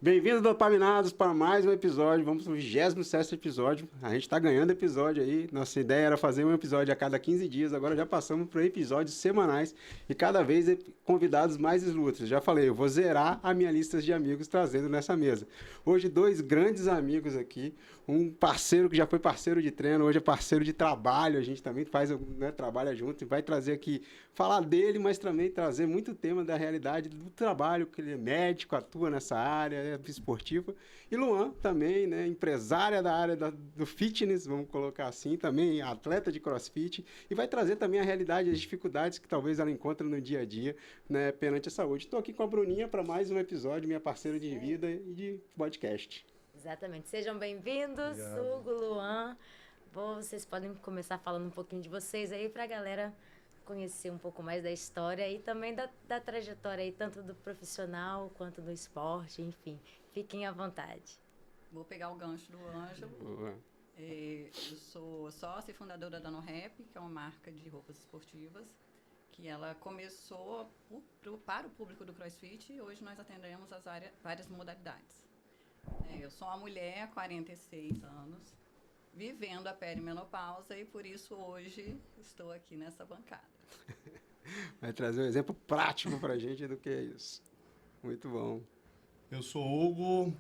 Bem-vindos, dopaminados, para mais um episódio. Vamos pro 27º episódio. A gente tá ganhando episódio aí. Nossa ideia era fazer um episódio a cada 15 dias. Agora já passamos para episódios semanais e cada vez convidados mais ilustres. Já falei, eu vou zerar a minha lista de amigos trazendo nessa mesa. Hoje, dois grandes amigos aqui. Um parceiro que já foi parceiro de treino, hoje é parceiro de trabalho. A gente também faz, né, trabalha junto e vai trazer aqui, falar dele, mas também trazer muito tema da realidade do trabalho, que ele é médico, atua nessa área, esportiva. E Luan também, né, empresária da área do fitness, vamos colocar assim, também atleta de crossfit, e vai trazer também a realidade, as dificuldades que talvez ela encontre no dia a dia, né, perante a saúde. Estou aqui com a Bruninha para mais um episódio, minha parceira de vida e de podcast. Exatamente. Sejam bem-vindos, Hugo, Luan. Vocês podem começar falando um pouquinho de vocês aí para a galera conhecer um pouco mais da história e também da trajetória aí, tanto do profissional quanto do esporte, enfim. Fiquem à vontade. Vou pegar o gancho do Ângelo. Eu sou sócia e fundadora da NoRap, que é uma marca de roupas esportivas, que ela começou para o público do CrossFit e hoje nós atendemos as várias modalidades. Eu sou uma mulher, 46 anos, vivendo a perimenopausa e por isso hoje estou aqui nessa bancada. Vai trazer um exemplo prático para a gente do que é isso. Muito bom. Eu sou Hugo,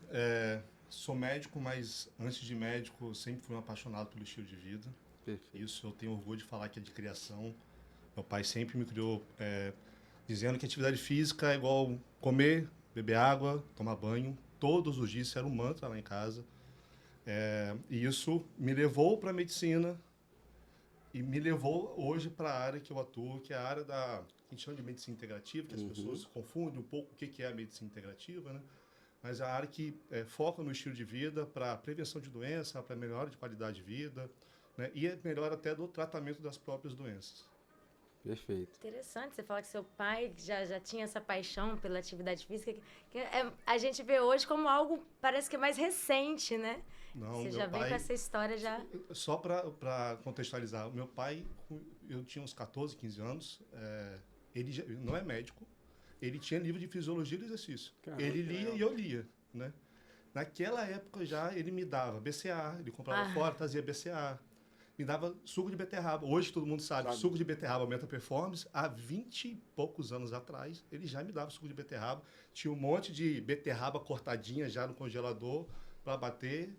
sou médico, mas antes de médico sempre fui um apaixonado pelo estilo de vida. Perfeito. Isso eu tenho orgulho de falar que é de criação. Meu pai sempre me criou dizendo que atividade física é igual comer, beber água, tomar banho. Todos os dias, isso era um mantra lá em casa. E isso me levou para a medicina e me levou hoje para a área que eu atuo, que é a área que a gente chama de medicina integrativa, que as pessoas confundem um pouco o que é a medicina integrativa, né? Mas é a área que foca no estilo de vida para prevenção de doença, para melhora de qualidade de vida, né? E melhora até do tratamento das próprias doenças. Perfeito. Interessante você falar que seu pai já tinha essa paixão pela atividade física, a gente vê hoje como algo, parece que é mais recente, né? Não, você já vem com essa história já... Só para contextualizar, o meu pai, eu tinha uns 14, 15 anos, ele não é médico, ele tinha livro de fisiologia do exercício. Caramba, ele lia e eu lia, né? Naquela época já ele me dava BCA, ele comprava fora, trazia BCA. Me dava suco de beterraba. Hoje todo mundo sabe, suco de beterraba aumenta a performance. Há 20 e poucos anos atrás, ele já me dava suco de beterraba. Tinha um monte de beterraba cortadinha já no congelador para bater,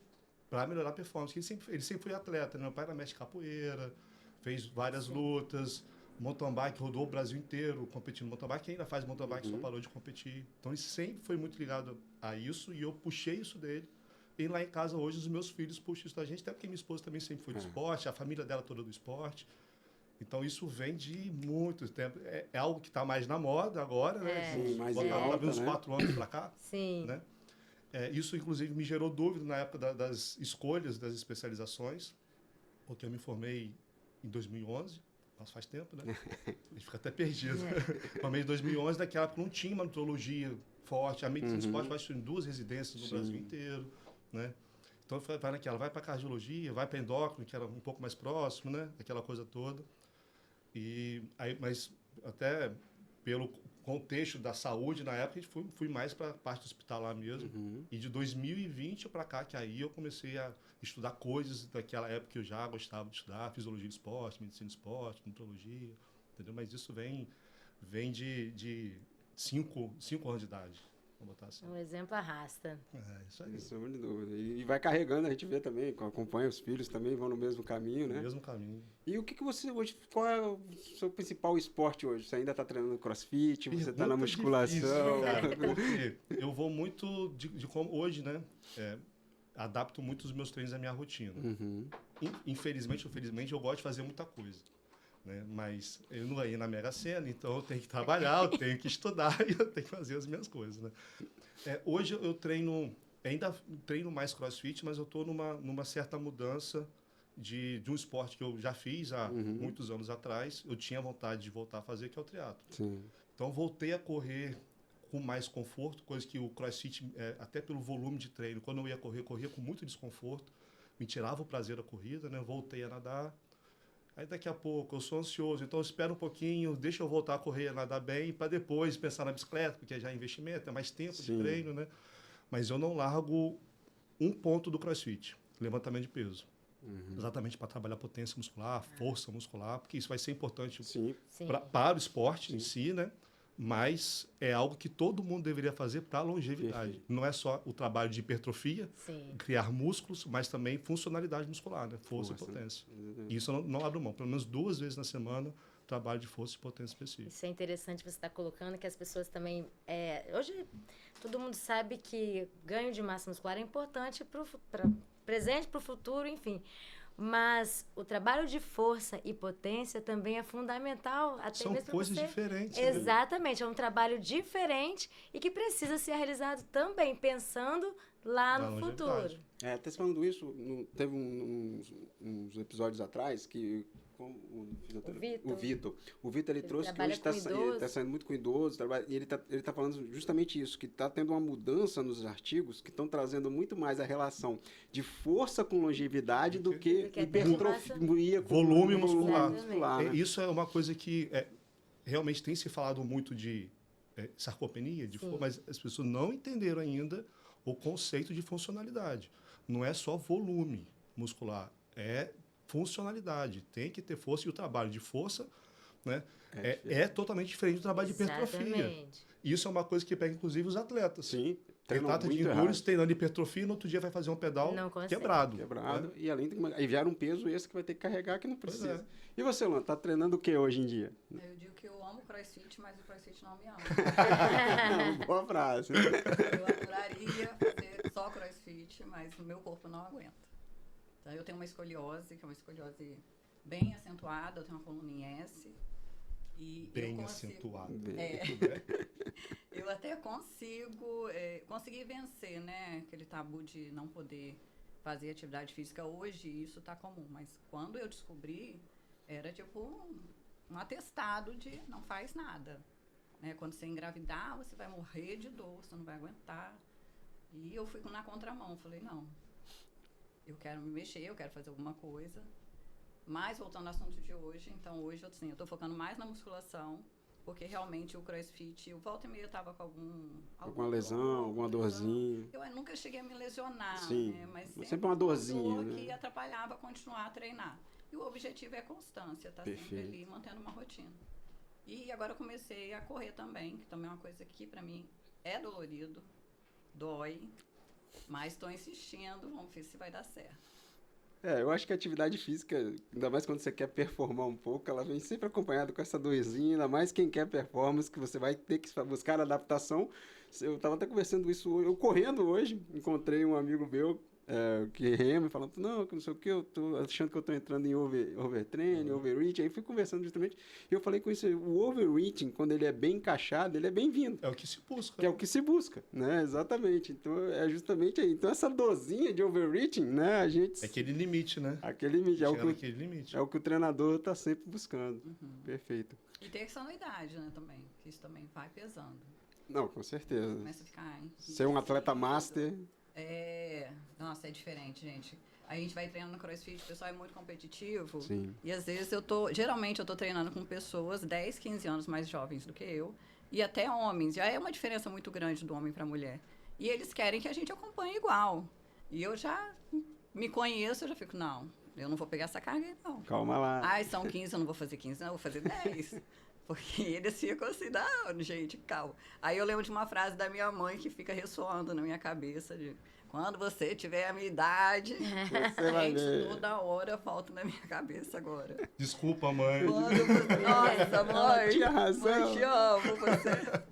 para melhorar a performance. Ele sempre foi atleta. Meu pai era mestre de capoeira, fez várias lutas, mountain bike, rodou o Brasil inteiro competindo no mountain bike. Quem ainda faz mountain bike só parou de competir. Então ele sempre foi muito ligado a isso e eu puxei isso dele. E lá em casa hoje os meus filhos puxam isso da gente, até porque minha esposa também sempre foi do esporte, a família dela toda do esporte. Então isso vem de muito tempo. É algo que está mais na moda agora, né? Sim, mais em alta, uns né? 4 anos para cá. Sim. Né? Isso, inclusive, me gerou dúvida na época das escolhas das especializações, porque eu me formei em 2011. Nossa, faz tempo, né? A gente fica até perdido. Formei em 2011, naquela época não tinha uma metodologia forte. A medicina do esporte vai em 2 residências no Brasil inteiro. Né? Então vai naquela, vai para cardiologia, vai para endócrino, que era um pouco mais próximo, né? Aquela coisa toda. Mas até pelo contexto da saúde na época, a gente fui mais para a parte hospitalar mesmo. E de 2020 para cá, que aí eu comecei a estudar coisas daquela época que eu já gostava de estudar, fisiologia do esporte, medicina do esporte, nutrologia, entendeu? Mas isso vem de 5 anos de idade. Botar assim. Um exemplo arrasta. Isso aí. Sem sombra de dúvida. E vai carregando, a gente vê também, acompanha os filhos também, vão no mesmo caminho, né? No mesmo caminho. E o que você hoje, qual é o seu principal esporte hoje? Você ainda está treinando crossfit, você está na musculação? Porque eu vou muito de como hoje, né? Adapto muito os meus treinos à minha rotina. Infelizmente ou felizmente, eu gosto de fazer muita coisa. Né? Mas eu não ganhei na Mega Sena, então eu tenho que trabalhar, eu tenho que estudar e eu tenho que fazer as minhas coisas. Né? Hoje eu ainda treino mais crossfit, mas eu estou numa certa mudança de um esporte que eu já fiz há muitos anos atrás. Eu tinha vontade de voltar a fazer, que é o triatlo. Então voltei a correr com mais conforto, coisa que o crossfit, até pelo volume de treino, quando eu ia correr, corria com muito desconforto, me tirava o prazer da corrida, né? Voltei a nadar. Aí daqui a pouco eu sou ansioso, então eu espero um pouquinho, deixa eu voltar a correr, a nadar bem, para depois pensar na bicicleta, porque já é investimento, é mais tempo de treino, né? mas eu não largo um ponto do CrossFit, levantamento de peso. Exatamente para trabalhar potência muscular, força muscular, porque isso vai ser importante para o esporte em si, né? Mas é algo que todo mundo deveria fazer para a longevidade. Perfeito. Não é só o trabalho de hipertrofia, criar músculos, mas também funcionalidade muscular, né? Força e potência. E isso eu não abro mão. Pelo menos 2 vezes na semana, trabalho de força e potência específica. Isso é interessante você estar colocando, que as pessoas também... hoje, todo mundo sabe que ganho de massa muscular é importante para o presente, para o futuro, enfim. Mas o trabalho de força e potência também é fundamental. Até São mesmo coisas você... diferentes. Exatamente, é um trabalho diferente e que precisa ser realizado também, pensando lá no futuro. Até falando isso, teve uns episódios atrás que o Vitor ele trouxe que hoje está saindo muito com idosos, e ele tá falando justamente isso, que está tendo uma mudança nos artigos que estão trazendo muito mais a relação de força com longevidade do que hipertrofia com volume muscular. Né? Isso é uma coisa que realmente tem se falado muito de sarcopenia, mas as pessoas não entenderam ainda o conceito de funcionalidade. Não é só volume muscular, é funcionalidade. Tem que ter força, e o trabalho de força, né, é totalmente diferente do trabalho de hipertrofia. Isso é uma coisa que pega, inclusive, os atletas. Sim. Atleta de endurance treinando hipertrofia, no outro dia vai fazer um pedal quebrado. Né? E além de gera um peso esse que vai ter que carregar que não precisa. E você, Luan, tá treinando o que hoje em dia? Eu digo que eu amo CrossFit, mas o CrossFit não me ama. Boa frase. Eu adoraria fazer só CrossFit, mas o meu corpo não aguenta. Então, eu tenho uma escoliose, que é uma escoliose bem acentuada, eu tenho uma coluna em S. Bem acentuada. Eu até consegui vencer, né? Aquele tabu de não poder fazer atividade física. Hoje isso está comum, mas quando eu descobri, era tipo um atestado de não faz nada. Né? Quando você engravidar, você vai morrer de dor, você não vai aguentar. E eu fui na contramão, falei, não, eu quero me mexer, eu quero fazer alguma coisa. Mas voltando ao assunto de hoje, então hoje eu estou focando mais na musculação, porque realmente o CrossFit, volta e meia eu estava com alguma lesão, alguma dorzinha. Eu nunca cheguei a me lesionar, sim, né? Mas sempre uma dorzinha, dor, né? Que atrapalhava continuar a treinar. E o objetivo é constância, tá sempre ali mantendo uma rotina. E agora eu comecei a correr também, que também é uma coisa que para mim é dolorido, dói, mas estou insistindo, vamos ver se vai dar certo. Eu acho que a atividade física, ainda mais quando você quer performar um pouco, ela vem sempre acompanhada com essa dorzinha, ainda mais quem quer performance, que você vai ter que buscar adaptação. Eu estava até conversando isso, eu correndo hoje, encontrei um amigo meu, que rema, falando, não, que não sei o que, eu tô achando que eu tô entrando em overtraining, overreaching, aí fui conversando justamente, e eu falei com isso, o overreaching, quando ele é bem encaixado, ele é bem-vindo. É o que se busca. Que é o que se busca, né, exatamente, então é justamente aí, então essa dosinha de overreaching, né, a gente... É aquele limite, né? Aquele limite, é o que o treinador tá sempre buscando, perfeito. E tem essa anuidade, né, também, que isso também vai pesando. Não, com certeza. Começa a ficar... Ser um atleta master... Nossa, é diferente, gente. A gente vai treinando no CrossFit, o pessoal é muito competitivo. Sim. E às vezes geralmente eu tô treinando com pessoas 10, 15 anos mais jovens do que eu. E até homens. Já é uma diferença muito grande do homem para a mulher. E eles querem que a gente acompanhe igual. E eu já me conheço, eu já fico, não, eu não vou pegar essa carga aí, não. Calma lá. São 15, eu não vou fazer 15, não, eu vou fazer 10. Porque eles ficam assim, não, gente, calma. Aí eu lembro de uma frase da minha mãe que fica ressoando na minha cabeça, de quando você tiver a minha idade, você vai ver. Toda hora falta na minha cabeça agora. Desculpa, mãe. Nossa, mãe, tinha razão. Mãe, te amo, você.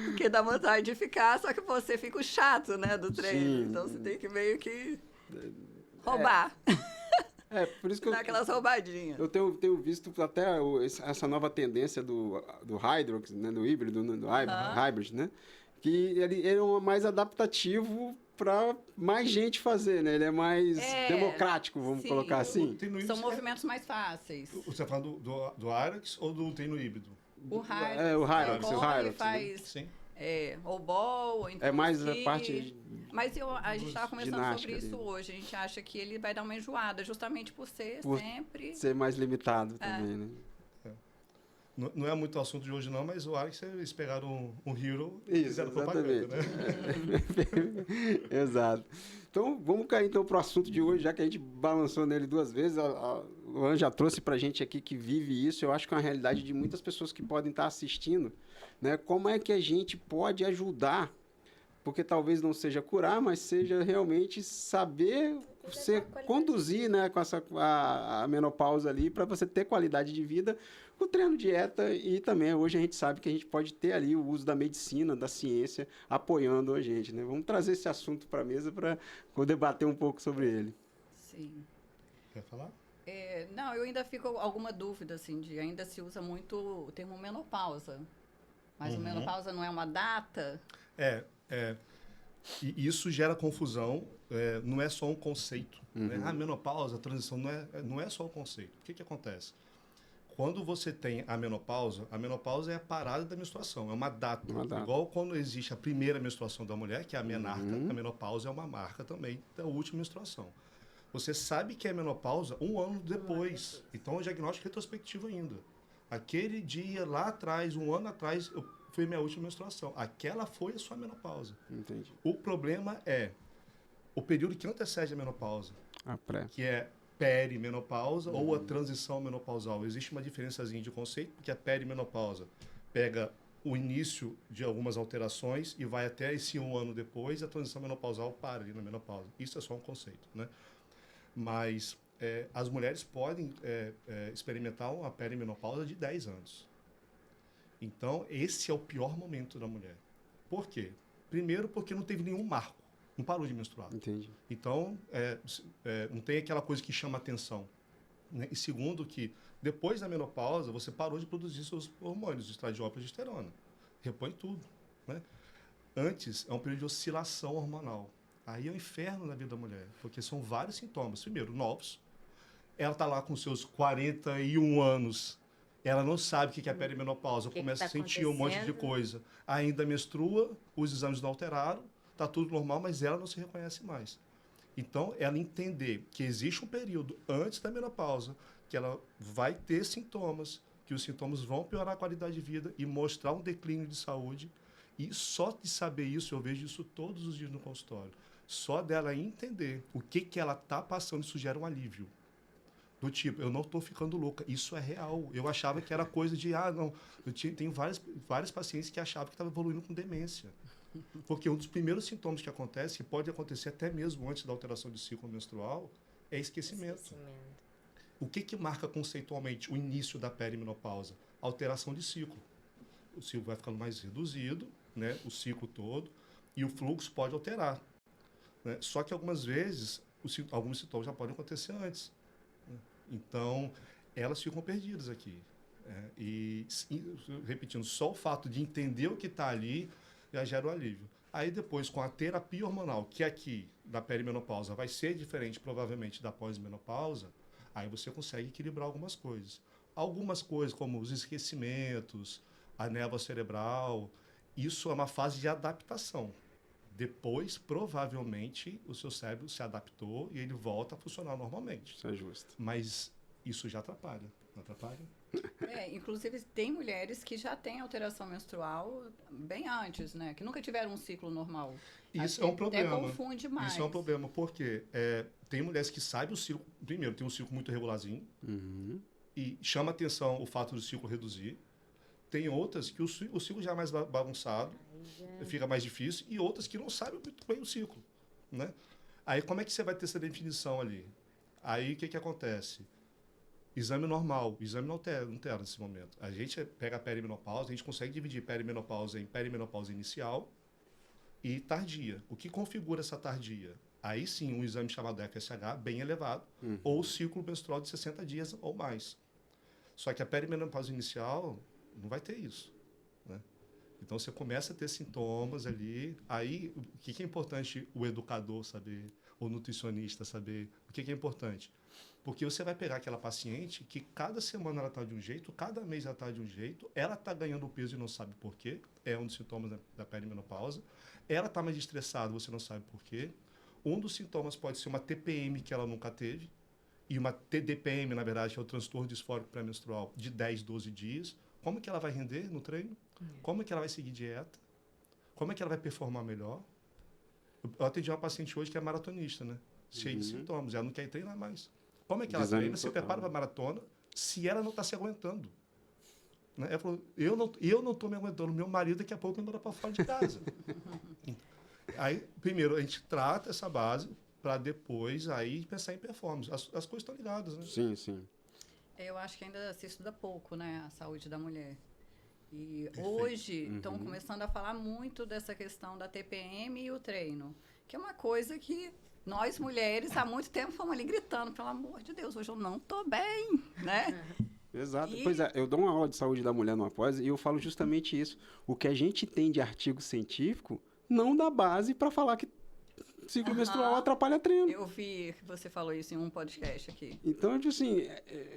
Porque dá vontade de ficar, só que você fica o chato, né, do treino. Sim. Então você tem que meio que roubar. Por isso que dá aquelas roubadinhas. Eu tenho visto até essa nova tendência do Hydrox, né, do híbrido, do hybrid, né? Que ele é mais adaptativo para mais gente fazer, né? Ele é mais democrático, vamos colocar assim. São movimentos mais fáceis. Você está falando do Hyrox ou do treino híbrido? O Hyrox. O Hyrox. Faz, sim. Ou ball, ou então é mais a parte... Mas a gente estava conversando sobre isso hoje. A gente acha que ele vai dar uma enjoada, justamente por sempre... Ser mais limitado também, né? Não é muito assunto de hoje não, mas o Alex, eles pegaram um Hero e Isso, fizeram exatamente. propaganda, né? Exato. Então, vamos cair então pro assunto de hoje, já que a gente balançou nele 2 vezes. O Luan já trouxe pra gente aqui que vive isso. Eu acho que é uma realidade de muitas pessoas que podem estar assistindo, né? Como é que a gente pode ajudar? Porque talvez não seja curar, mas seja realmente saber conduzir, né, com a menopausa ali, para você ter qualidade de vida, o treino, dieta, e também hoje a gente sabe que a gente pode ter ali o uso da medicina, da ciência, apoiando a gente, né? Vamos trazer esse assunto para a mesa para debater um pouco sobre ele. Sim. Quer falar? Não, eu ainda fico alguma dúvida, assim, de ainda se usa muito o termo menopausa. Mas o menopausa não é uma data? E isso gera confusão, não é só um conceito. Né? A menopausa, a transição, não é só um conceito. O que acontece? Quando você tem a menopausa é a parada da menstruação, é uma data. Igual quando existe a primeira menstruação da mulher, que é a menarca, a menopausa é uma marca também da última menstruação. Você sabe que é menopausa 1 ano depois. Então, é um diagnóstico retrospectivo ainda. Aquele dia lá atrás, 1 ano atrás, foi minha última menstruação. Aquela foi a sua menopausa. Entendi. O problema é o período que antecede a menopausa, que é perimenopausa ou a transição menopausal. Existe uma diferençazinha de conceito, porque a perimenopausa pega o início de algumas alterações e vai até esse 1 ano depois, a transição menopausal para ali na menopausa. Isso é só um conceito, né? Mas as mulheres podem experimentar uma perimenopausa de 10 anos. Então, esse é o pior momento da mulher. Por quê? Primeiro, porque não teve nenhum marco. Não parou de menstruar. Entendi. Então, não tem aquela coisa que chama atenção. Né? E segundo, que depois da menopausa, você parou de produzir seus hormônios, estradiol e progesterona. Repõe tudo. Né? Antes, é um período de oscilação hormonal. Aí é o inferno na vida da mulher, porque são vários sintomas. Primeiro, novos. Ela está lá com seus 41 anos. Ela não sabe o que é perimenopausa. Começa a sentir um monte de coisa. Ainda menstrua, os exames não alteraram, está tudo normal, mas ela não se reconhece mais. Então, ela entender que existe um período antes da menopausa, que ela vai ter sintomas, que os sintomas vão piorar a qualidade de vida e mostrar um declínio de saúde. E só de saber isso, eu vejo isso todos os dias no consultório. Só dela entender o que ela está passando, isso gera um alívio. Do tipo, eu não estou ficando louca. Isso é real. Eu achava que era coisa de, não. Tenho vários pacientes que achavam que estava evoluindo com demência. Porque um dos primeiros sintomas que acontece, que pode acontecer até mesmo antes da alteração de ciclo menstrual, é esquecimento. O que marca conceitualmente o início da perimenopausa? Alteração de ciclo. O ciclo vai ficando mais reduzido, né? O ciclo todo, e o fluxo pode alterar. Né? Só que algumas vezes, alguns sintomas já podem acontecer antes. Então, elas ficam perdidas aqui. E, repetindo, só o fato de entender o que está ali já gera o alívio. Aí depois, com a terapia hormonal, que aqui, da perimenopausa, vai ser diferente, provavelmente, da pós-menopausa, aí você consegue equilibrar algumas coisas. Algumas coisas, como os esquecimentos, a névoa cerebral, isso é uma fase de adaptação. Depois, provavelmente, o seu cérebro se adaptou e ele volta a funcionar normalmente. Isso é justo. Mas isso já atrapalha. Não atrapalha? Inclusive, tem mulheres que já têm alteração menstrual bem antes, né? Que nunca tiveram um ciclo normal. Isso é um problema. Até confunde mais. Isso é um problema, porque tem mulheres que sabem o ciclo... Primeiro, tem um ciclo muito regularzinho. E chama atenção o fato do ciclo reduzir. Tem outras que o ciclo já é mais bagunçado, fica mais difícil, e outras que não sabem muito bem o ciclo, né? Aí, como é que você vai ter essa definição ali? Aí, o que acontece? Exame normal. O exame não altera nesse momento. A gente pega a perimenopausa, a gente consegue dividir perimenopausa em perimenopausa inicial e tardia. O que configura essa tardia? Aí sim, um exame chamado FSH bem elevado, ou ciclo menstrual de 60 dias ou mais. Só que a perimenopausa inicial não vai ter isso, né? Então, você começa a ter sintomas ali. Aí, o que é importante o educador saber, o nutricionista saber? O que é importante? Porque você vai pegar aquela paciente que cada semana ela está de um jeito, cada mês ela está de um jeito, ela está ganhando peso e não sabe por quê, é um dos sintomas da perimenopausa. Ela está mais estressada, você não sabe por quê. Um dos sintomas pode ser uma TPM que ela nunca teve, e uma TDPM, na verdade, que é o transtorno disfórico pré-menstrual, de 10, 12 dias, como que ela vai render no treino, como que ela vai seguir dieta, como é que ela vai performar melhor. Eu atendi uma paciente hoje que é maratonista, né? Cheia de sintomas, ela não quer ir treinar mais. Como é que ela treina, se prepara para a maratona, se ela não está se aguentando? Né? Ela falou, eu não estou me aguentando, meu marido daqui a pouco me manda para fora de casa. Aí, primeiro, a gente trata essa base para depois aí pensar em performance. As coisas estão ligadas, né? Sim, sim. Eu acho que ainda se estuda pouco, né, a saúde da mulher. E hoje estão começando a falar muito dessa questão da TPM e o treino, que é uma coisa que nós mulheres há muito tempo fomos ali gritando, pelo amor de Deus, hoje eu não estou bem, né? Exato. Pois é, eu dou uma aula de saúde da mulher no pós e eu falo justamente isso. O que a gente tem de artigo científico não dá base para falar que ciclo menstrual atrapalha treino. Eu vi que você falou isso em um podcast aqui. Então, tipo assim,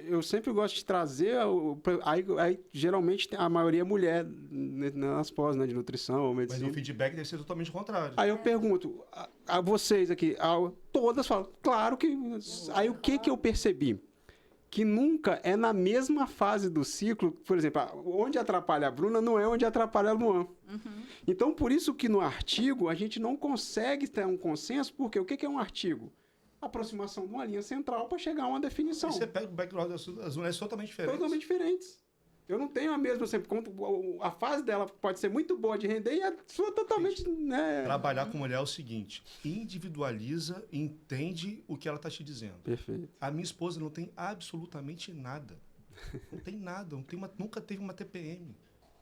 eu sempre gosto de trazer, aí geralmente a maioria é mulher nas pós, né, de nutrição ou medicina. Mas o feedback deve ser totalmente contrário. Aí eu pergunto a vocês aqui, todas falam, claro que... Aí o que eu percebi? Que nunca é na mesma fase do ciclo, por exemplo, onde atrapalha a Bruna não é onde atrapalha a Luan. Então, por isso que no artigo a gente não consegue ter um consenso, porque o que é um artigo? Aproximação de uma linha central para chegar a uma definição. E você pega o background das mulheres totalmente diferentes. Totalmente diferentes. Eu não tenho a mesma, sempre, a fase dela pode ser muito boa de render e a sua totalmente... Né? Trabalhar com mulher é o seguinte, individualiza, entende o que ela está te dizendo. Perfeito. A minha esposa não tem absolutamente nada. Não tem nada, nunca teve uma TPM.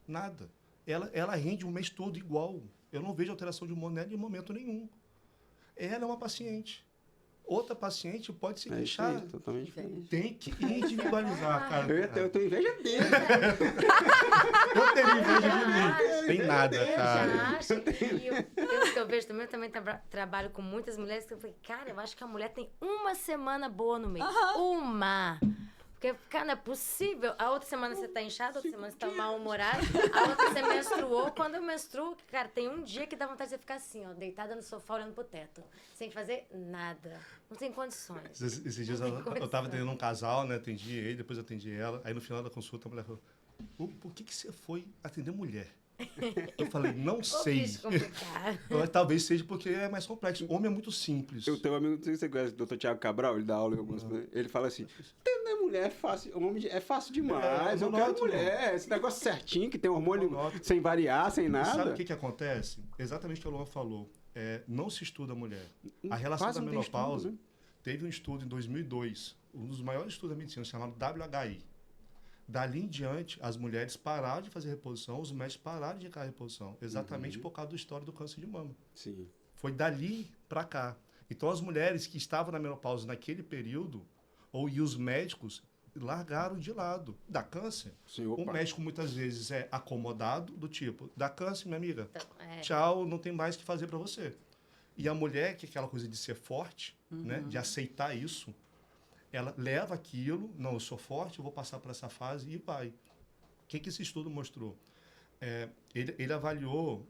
Nada. Ela rende o mês todo igual. Eu não vejo alteração de humor nela em momento nenhum. Ela é uma paciente. Outra paciente pode se queixar. Totalmente diferente. Tem que individualizar, cara. Eu tenho inveja dele. Eu tenho inveja de mim. Tem nada, Eu cara. já acho que pelo que eu vejo também, eu também trabalho com muitas mulheres que eu falei, cara, eu acho que a mulher tem uma semana boa no mês. Uma! Porque, cara, não é possível. A outra semana você tá inchado, a outra semana você tá mal-humorado, a outra você menstruou. Quando eu menstruo, cara, tem um dia que dá vontade de você ficar assim, ó, deitada no sofá olhando pro teto, sem fazer nada. Não tem condições. Esses dias eu tava atendendo um casal, né? Atendi ele, depois atendi ela. Aí no final da consulta a mulher falou, por que você foi atender mulher? Eu falei, não sei. Talvez seja porque é mais complexo. O homem é muito simples. Eu tenho um amigo, não sei se você conhece, o Dr. Thiago Cabral, ele dá aula em algumas coisas. Ele fala assim, entender mulher é fácil, homem é fácil demais, eu quero mulher, esse negócio certinho, que tem hormônio sem variar, sem nada. Sabe o que acontece? Exatamente o que a Luan falou. Não se estuda a mulher. A relação da menopausa, estudo, né? Teve um estudo em 2002, um dos maiores estudos da medicina, chamado WHI. Dali em diante, as mulheres pararam de fazer reposição, os médicos pararam de indicar reposição, exatamente por causa da história do câncer de mama. Sim. Foi dali para cá. Então, as mulheres que estavam na menopausa naquele período, e os médicos, largaram de lado. Dá câncer? Sim, o médico, muitas vezes, é acomodado, do tipo, dá câncer, minha amiga, tchau, não tem mais o que fazer para você. E a mulher, que é aquela coisa de ser forte, né, de aceitar isso, ela leva aquilo, não, eu sou forte, eu vou passar por essa fase e vai. O que esse estudo mostrou? Ele avaliou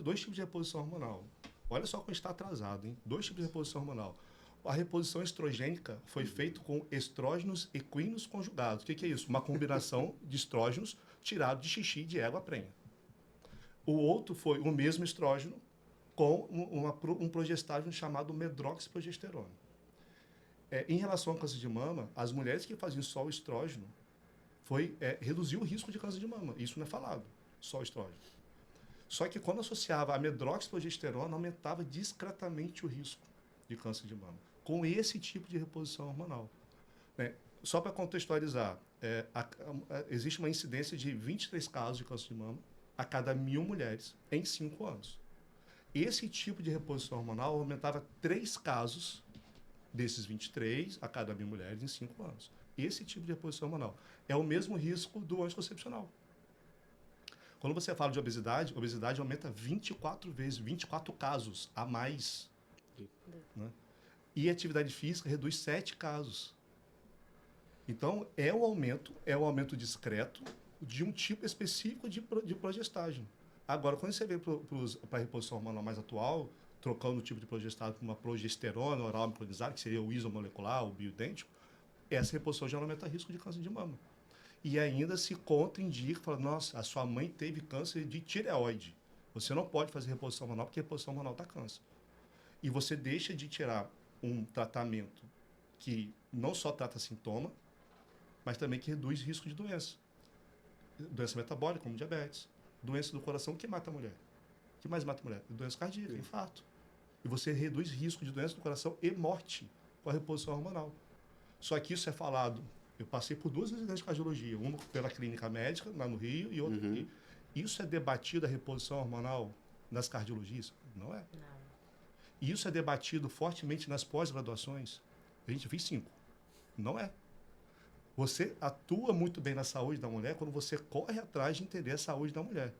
dois tipos de reposição hormonal. Olha só como está atrasado, hein? 2 tipos de reposição hormonal. A reposição estrogênica foi feita com estrógenos equinos conjugados. O que é isso? Uma combinação de estrógenos tirado de xixi de égua prenha. O outro foi o mesmo estrógeno com um progestágeno chamado medroxiprogesterona. Em relação ao câncer de mama, as mulheres que faziam só o estrógeno reduziu o risco de câncer de mama. Isso não é falado, só o estrógeno. Só que quando associava a medroxiprogesterona, aumentava discretamente o risco de câncer de mama, com esse tipo de reposição hormonal. Só para contextualizar, existe uma incidência de 23 casos de câncer de mama a cada 1.000 mulheres em 5 anos. Esse tipo de reposição hormonal aumentava 3 casos desses 23 a cada 1.000 mulheres em 5 anos. Esse tipo de reposição hormonal é o mesmo risco do anticoncepcional. Quando você fala de obesidade aumenta 24 vezes, 24 casos a mais. Né? E atividade física reduz 7 casos. Então, é um aumento discreto de um tipo específico de progestágeno. Agora, quando você vem para a reposição hormonal mais atual, trocando o tipo de progestágeno por uma progesterona oral micronizada, que seria o isomolecular, o bioidêntico, essa reposição já aumenta o risco de câncer de mama. E ainda se contraindica, fala, nossa, a sua mãe teve câncer de tireoide. Você não pode fazer reposição hormonal, porque a reposição hormonal está câncer. E você deixa de tirar um tratamento que não só trata sintoma, mas também que reduz risco de doença. Doença metabólica, como diabetes. Doença do coração, que mata a mulher. O que mais mata a mulher? Doença cardíaca, infarto. E você reduz risco de doença do coração e morte com a reposição hormonal. Só que isso é falado. Eu passei por 2 residências de cardiologia, uma pela clínica médica, lá no Rio, e outra aqui. Isso é debatido, a reposição hormonal, nas cardiologias? Não é. Não. E isso é debatido fortemente nas pós-graduações? A gente fez 5. Não é. Você atua muito bem na saúde da mulher quando você corre atrás de entender a saúde da mulher.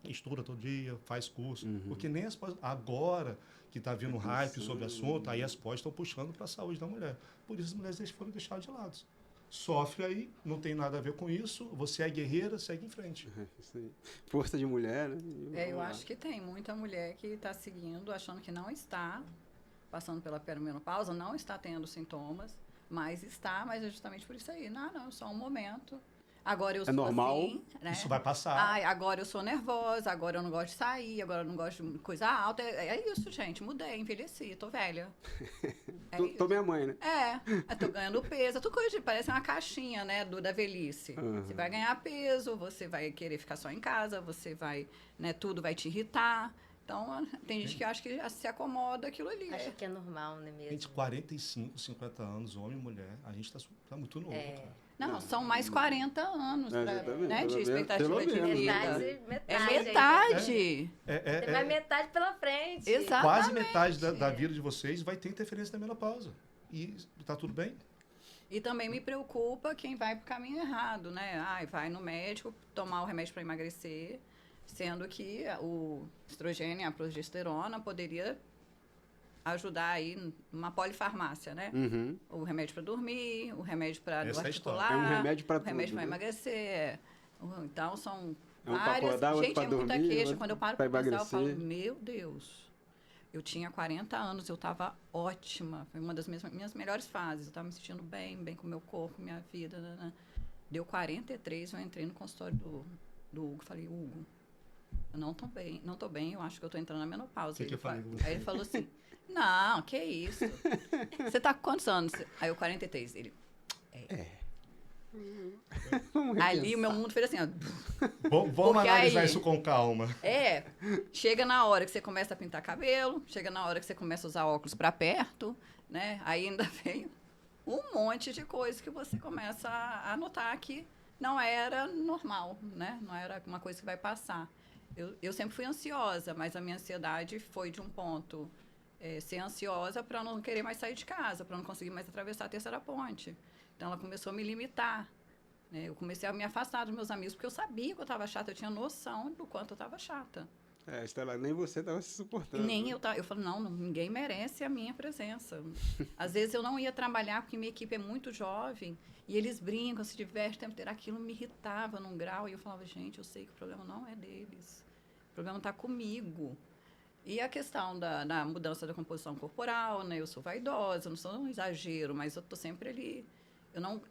Estuda todo dia, faz curso. Porque nem as pós... Agora que está vindo hype sobre o assunto, aí as pós estão puxando para a saúde da mulher. Por isso as mulheres foram deixadas de lado. Sofre aí, não tem nada a ver com isso, você é guerreira, segue em frente. Isso aí. Força de mulher, né? Eu acho que tem muita mulher que está seguindo, achando que não está passando pela perimenopausa, não está tendo sintomas, mas é justamente por isso aí. Não, só um momento. Agora eu sou normal? assim, né? Isso vai passar. Agora eu sou nervosa, agora eu não gosto de sair, agora eu não gosto de coisa alta. É isso, gente. Mudei, envelheci, tô velha. Tô minha mãe, né? Eu tô ganhando peso. Tudo coisa parece uma caixinha, né, da velhice. Você vai ganhar peso, você vai querer ficar só em casa, você vai, né, tudo vai te irritar. Então, tem gente que acha que se acomoda aquilo ali. Acho que é normal, né mesmo? Gente, 45, 50 anos, homem e mulher, a gente tá muito novo, cara. Não, são mais 40 anos, né, de expectativa de menos, vida. Metade. É metade. Você vai metade pela frente. Exatamente. Quase metade da vida de vocês vai ter interferência da menopausa. E tá tudo bem? E também me preocupa quem vai pro caminho errado, né? Vai no médico tomar o remédio para emagrecer, sendo que o estrogênio e a progesterona poderia ajudar aí numa polifarmácia, né? O remédio para dormir, o remédio para dor articular, é um remédio para tudo, remédio para né? emagrecer. Então, são É um pra várias... acordar, outro Gente, pra é muita dormir, queixa. outro Quando eu paro pra para pensar, eu falo, emagrecer. meu Deus, eu tinha 40 anos, eu estava ótima. Foi uma das minhas melhores fases. Eu estava me sentindo bem com o meu corpo, minha vida. Né? Deu 43, eu entrei no consultório do Hugo. Falei, Hugo, eu não tô bem, eu acho que eu tô entrando na menopausa. Que eu falei com Aí você? ele falou assim, não, que isso? Você tá com quantos anos? Aí eu, 43. Ele, ali o meu mundo fez assim, ó. Vamos Porque analisar aí- isso com calma. Chega na hora que você começa a pintar cabelo, chega na hora que você começa a usar óculos pra perto, né? Aí ainda vem um monte de coisa que você começa a notar que não era normal, né? Não era uma coisa que vai passar. Eu sempre fui ansiosa, mas a minha ansiedade foi de um ponto ser ansiosa para não querer mais sair de casa, para não conseguir mais atravessar a terceira ponte. Então, ela começou a me limitar. Né? Eu comecei a me afastar dos meus amigos, porque eu sabia que eu estava chata, eu tinha noção do quanto eu estava chata. Estela, nem você tava se suportando. Nem eu tava. Eu falei, não, ninguém merece a minha presença. Às vezes eu não ia trabalhar porque minha equipe é muito jovem e eles brincam, se divertem o tempo inteiro. Aquilo me irritava num grau e eu falava, gente, eu sei que o problema não é deles. O problema está comigo. E a questão da mudança da composição corporal, né? Eu sou vaidosa, não sou um exagero, mas eu tô sempre ali.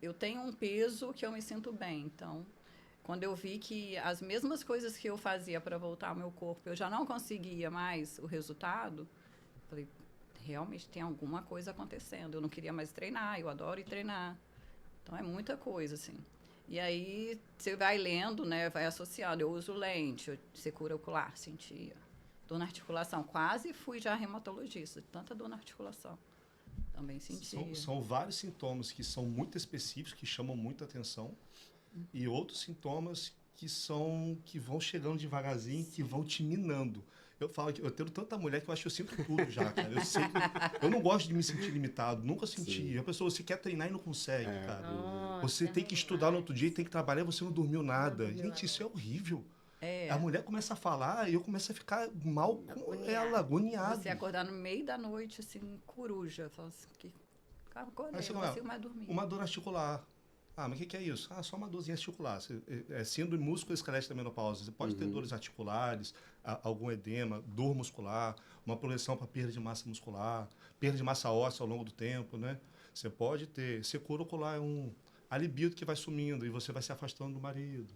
Eu tenho um peso que eu me sinto bem. Então, quando eu vi que as mesmas coisas que eu fazia para voltar ao meu corpo, eu já não conseguia mais o resultado, eu falei, realmente tem alguma coisa acontecendo. Eu não queria mais treinar, eu adoro ir treinar. Então, é muita coisa, assim. E aí, você vai lendo, né? Vai associando. Eu uso lente, secura ocular, sentia. Dor na articulação. Quase fui já reumatologista, de tanta dor na articulação. Também sentia. São vários sintomas que são muito específicos, que chamam muita atenção, e outros sintomas que vão chegando devagarzinho, que vão te minando. Eu falo que eu tenho tanta mulher que eu acho que eu sinto tudo já, cara. Eu sei que eu não gosto de me sentir limitado, nunca senti. Sim. A pessoa, você quer treinar e não consegue, cara. Nossa, Você tem que estudar no outro dia, tem que trabalhar e você não dormiu nada. dormiu Gente, nada. isso é horrível. É. A mulher começa a falar e eu começo a ficar mal com Agoniado. ela, agoniado. Você acordar no meio da noite, assim, coruja. Fala assim, acordei, Aí você não fala, consigo mais dormir. Uma dor articular. Ah, mas o que é isso? Ah, só uma dorzinha articular. É síndrome músculo-esquelética da menopausa. Você pode ter dores articulares, algum edema, dor muscular, uma progressão para perda de massa muscular, perda de massa óssea ao longo do tempo, né? Você pode ter... Secura ocular A libido que vai sumindo e você vai se afastando do marido.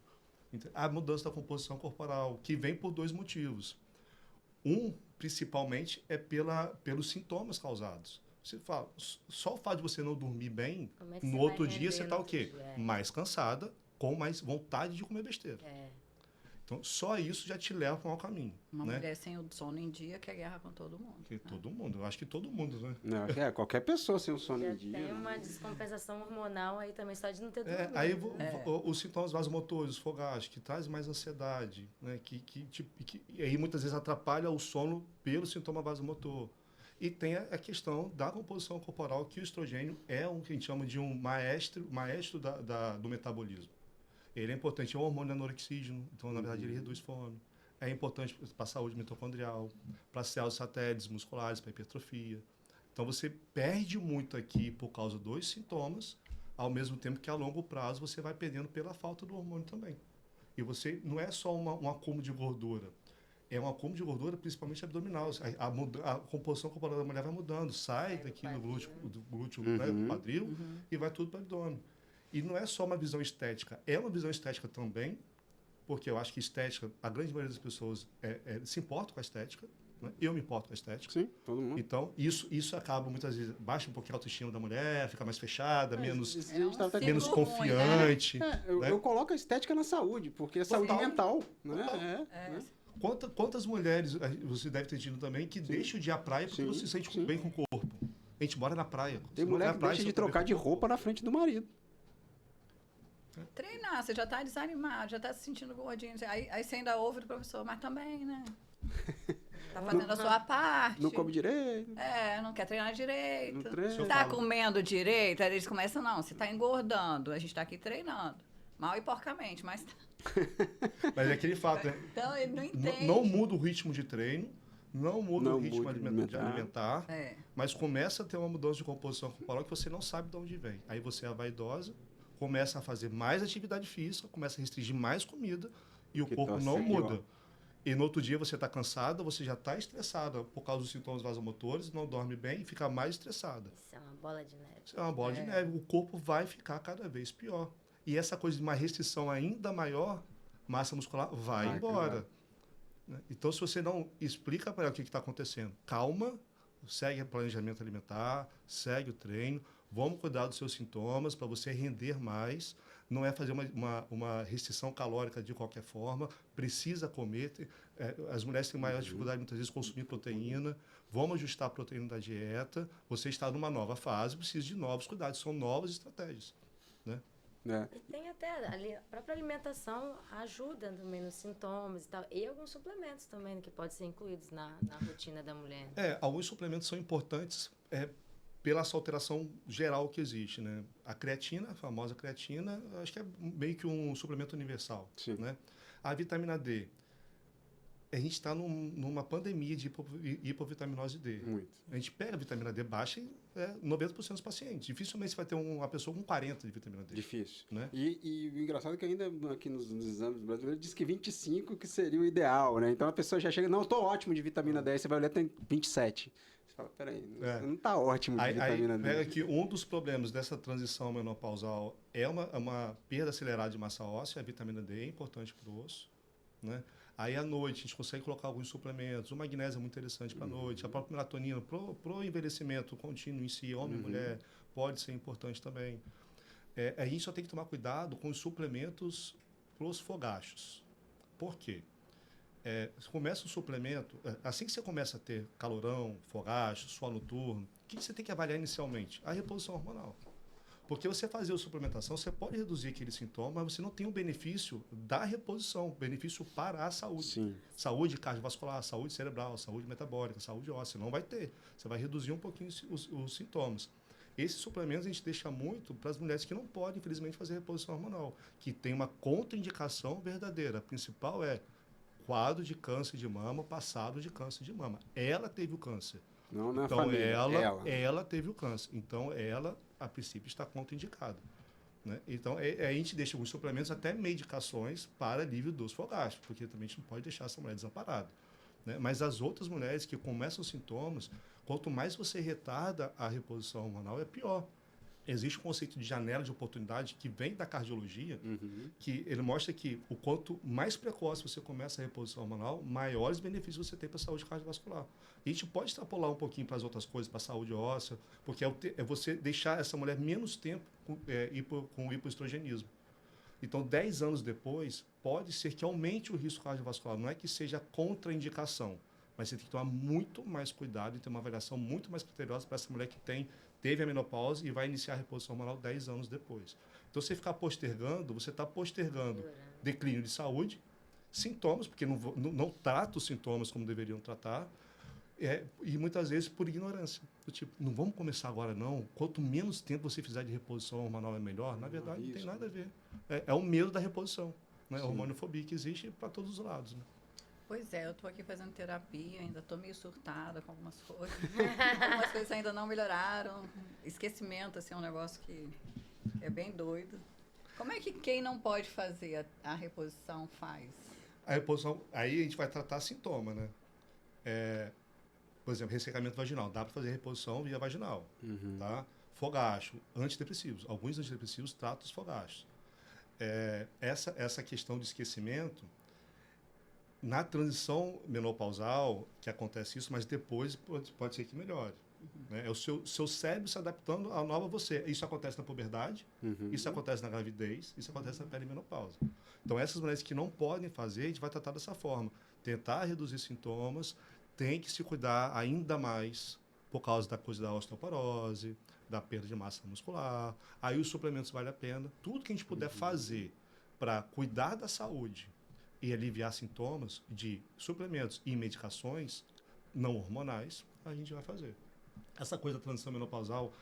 A mudança da composição corporal, que vem por 2 motivos. Principalmente, é pelos sintomas causados. Você fala, só o fato de você não dormir bem, no outro dia você está o quê? Mais cansada, com mais vontade de comer besteira. Então, só isso já te leva para um mau caminho. Uma né? mulher sem o sono em dia quer guerra com todo mundo. Todo mundo, eu acho que todo mundo, né? Não, qualquer pessoa sem o sono em dia. Tem uma descompensação hormonal aí também, só de não ter dormido. Aí os sintomas vasomotores, os fogachos, que traz mais ansiedade, né? E aí muitas vezes atrapalha o sono pelo sintoma vasomotor. E tem a questão da composição corporal, que o estrogênio é que a gente chama de um maestro do metabolismo. Ele é importante, é um hormônio anorexígeno, então, na verdade, ele reduz fome. É importante para a saúde mitocondrial, para células satélites musculares, para hipertrofia. Então, você perde muito aqui por causa dos sintomas, ao mesmo tempo que, a longo prazo, você vai perdendo pela falta do hormônio também. E você não é só um acúmulo de gordura, é um acúmulo de gordura, principalmente abdominal. A composição corporal da mulher vai mudando, sai daqui do glúteo, né, do quadril, e vai tudo para o abdômen. E não é só uma visão estética, é uma visão estética também, porque eu acho que estética, a grande maioria das pessoas se importa com a estética, né? Eu me importo com a estética. Sim, todo mundo. Então, isso acaba muitas vezes, baixa um pouquinho a autoestima da mulher, fica mais fechada, menos confiante. Né? Eu coloco a estética na saúde, porque é saúde mental. Né? Quantas mulheres você deve ter tido também que deixam de ir à praia porque não se sente bem com o corpo? A gente mora na praia. Tem mulher que deixa de trocar de roupa na frente do marido. Treinar, você já está desanimado, já está se sentindo gordinho. Aí você ainda ouve do professor, mas também, né? Tá fazendo a sua parte. Não come direito. Não quer treinar direito. Não treina. Tá comendo direito? Aí eles começam, não, você tá engordando. A gente tá aqui treinando. Mal e porcamente, mas... Mas é aquele fato, né? Então, ele não entende. Não muda o ritmo de treino, não muda o ritmo alimentar, mas começa a ter uma mudança de composição corporal que você não sabe de onde vem. Aí você é vaidosa, começa a fazer mais atividade física, começa a restringir mais comida e o corpo não muda. E no outro dia você está cansada, você já está estressada por causa dos sintomas vasomotores, não dorme bem e fica mais estressada. Isso é uma bola de neve. Isso é uma bola de neve. O corpo vai ficar cada vez pior. E essa coisa de uma restrição ainda maior, massa muscular vai embora. Né? Então, se você não explica para ela o que está acontecendo, calma, segue o planejamento alimentar, segue o treino, vamos cuidar dos seus sintomas para você render mais. Não é fazer uma restrição calórica de qualquer forma, precisa comer. As mulheres têm maior dificuldade, muitas vezes, de consumir proteína. Vamos ajustar a proteína da dieta. Você está numa nova fase, precisa de novos cuidados, são novas estratégias. Né? E tem até a própria alimentação ajuda também nos sintomas e tal. E alguns suplementos também que podem ser incluídos na rotina da mulher. Alguns suplementos são importantes pela essa alteração geral que existe, né? A creatina, a famosa creatina, acho que é meio que um suplemento universal. Sim. Né? A vitamina D. A gente está numa pandemia de hipovitaminose D. Muito. A gente pega a vitamina D baixa em 90% dos pacientes. Dificilmente você vai ter uma pessoa com 40 de vitamina D. Difícil. Né? E o engraçado é que ainda aqui nos exames brasileiros diz que 25 que seria o ideal, né? Então a pessoa já chega, não, eu tô ótimo de vitamina D, aí você vai olhar, tem 27. Você fala, peraí, não tá ótimo de vitamina D. Pega que um dos problemas dessa transição menopausal é uma perda acelerada de massa óssea, a vitamina D é importante para o osso, né? Aí, à noite, a gente consegue colocar alguns suplementos. O magnésio é muito interessante para a noite. A própria melatonina, pro envelhecimento contínuo em si, homem e mulher, pode ser importante também. A gente só tem que tomar cuidado com os suplementos para os fogachos. Por quê? Você começa o suplemento, assim que você começa a ter calorão, fogacho, suor noturno, o que você tem que avaliar inicialmente? A reposição hormonal. Porque você fazer a suplementação, você pode reduzir aquele sintoma, mas você não tem o benefício da reposição, benefício para a saúde. Sim. Saúde cardiovascular, saúde cerebral, saúde metabólica, saúde óssea, não vai ter. Você vai reduzir um pouquinho os sintomas. Esses suplementos a gente deixa muito para as mulheres que não podem, infelizmente, fazer reposição hormonal, que tem uma contraindicação verdadeira. A principal é quadro de câncer de mama, passado de câncer de mama. Ela teve o câncer. Não na então, família, ela teve o câncer. Então, ela, a princípio, está contraindicada. Né? Então, a gente deixa alguns suplementos, até medicações, para alívio dos fogachos, porque também a gente não pode deixar essa mulher desamparada. Né? Mas as outras mulheres que começam os sintomas, quanto mais você retarda a reposição hormonal, é pior. existe um conceito de janela de oportunidade que vem da cardiologia, que ele mostra que o quanto mais precoce você começa a reposição hormonal, maiores benefícios você tem para a saúde cardiovascular. E a gente pode extrapolar um pouquinho para as outras coisas, para a saúde óssea, porque é você deixar essa mulher menos tempo com o hipoestrogenismo. Então, 10 anos depois, pode ser que aumente o risco cardiovascular. Não é que seja contraindicação, mas você tem que tomar muito mais cuidado e ter uma avaliação muito mais criteriosa para essa mulher que teve a menopausa e vai iniciar a reposição hormonal 10 anos depois. Então, se você ficar postergando, você está postergando declínio de saúde, sintomas, porque não trata os sintomas como deveriam tratar, e muitas vezes por ignorância. Do tipo, não vamos começar agora não, quanto menos tempo você fizer de reposição hormonal é melhor. Na verdade, não tem nada a ver. É o medo da reposição, né? A hormonofobia que existe para todos os lados, né? Pois é, eu estou aqui fazendo terapia, ainda estou meio surtada com algumas coisas. Algumas coisas ainda não melhoraram. Esquecimento, assim, é um negócio que é bem doido. Como é que quem não pode fazer a reposição faz? A reposição, aí a gente vai tratar sintoma, né? Por exemplo, ressecamento vaginal. Dá para fazer reposição via vaginal, tá? Fogacho, antidepressivos. Alguns antidepressivos tratam os fogachos. Essa questão de esquecimento, na transição menopausal, que acontece isso, mas depois pode ser que melhore. Né? É o seu cérebro se adaptando à nova você. Isso acontece na puberdade, isso acontece na gravidez, isso acontece na perimenopausa. Então, essas mulheres que não podem fazer, a gente vai tratar dessa forma. Tentar reduzir sintomas, tem que se cuidar ainda mais por causa da coisa da osteoporose, da perda de massa muscular. Aí os suplementos vale a pena. Tudo que a gente puder fazer para cuidar da saúde e aliviar sintomas de suplementos e medicações não hormonais, a gente vai fazer. Essa coisa da transição menopausal,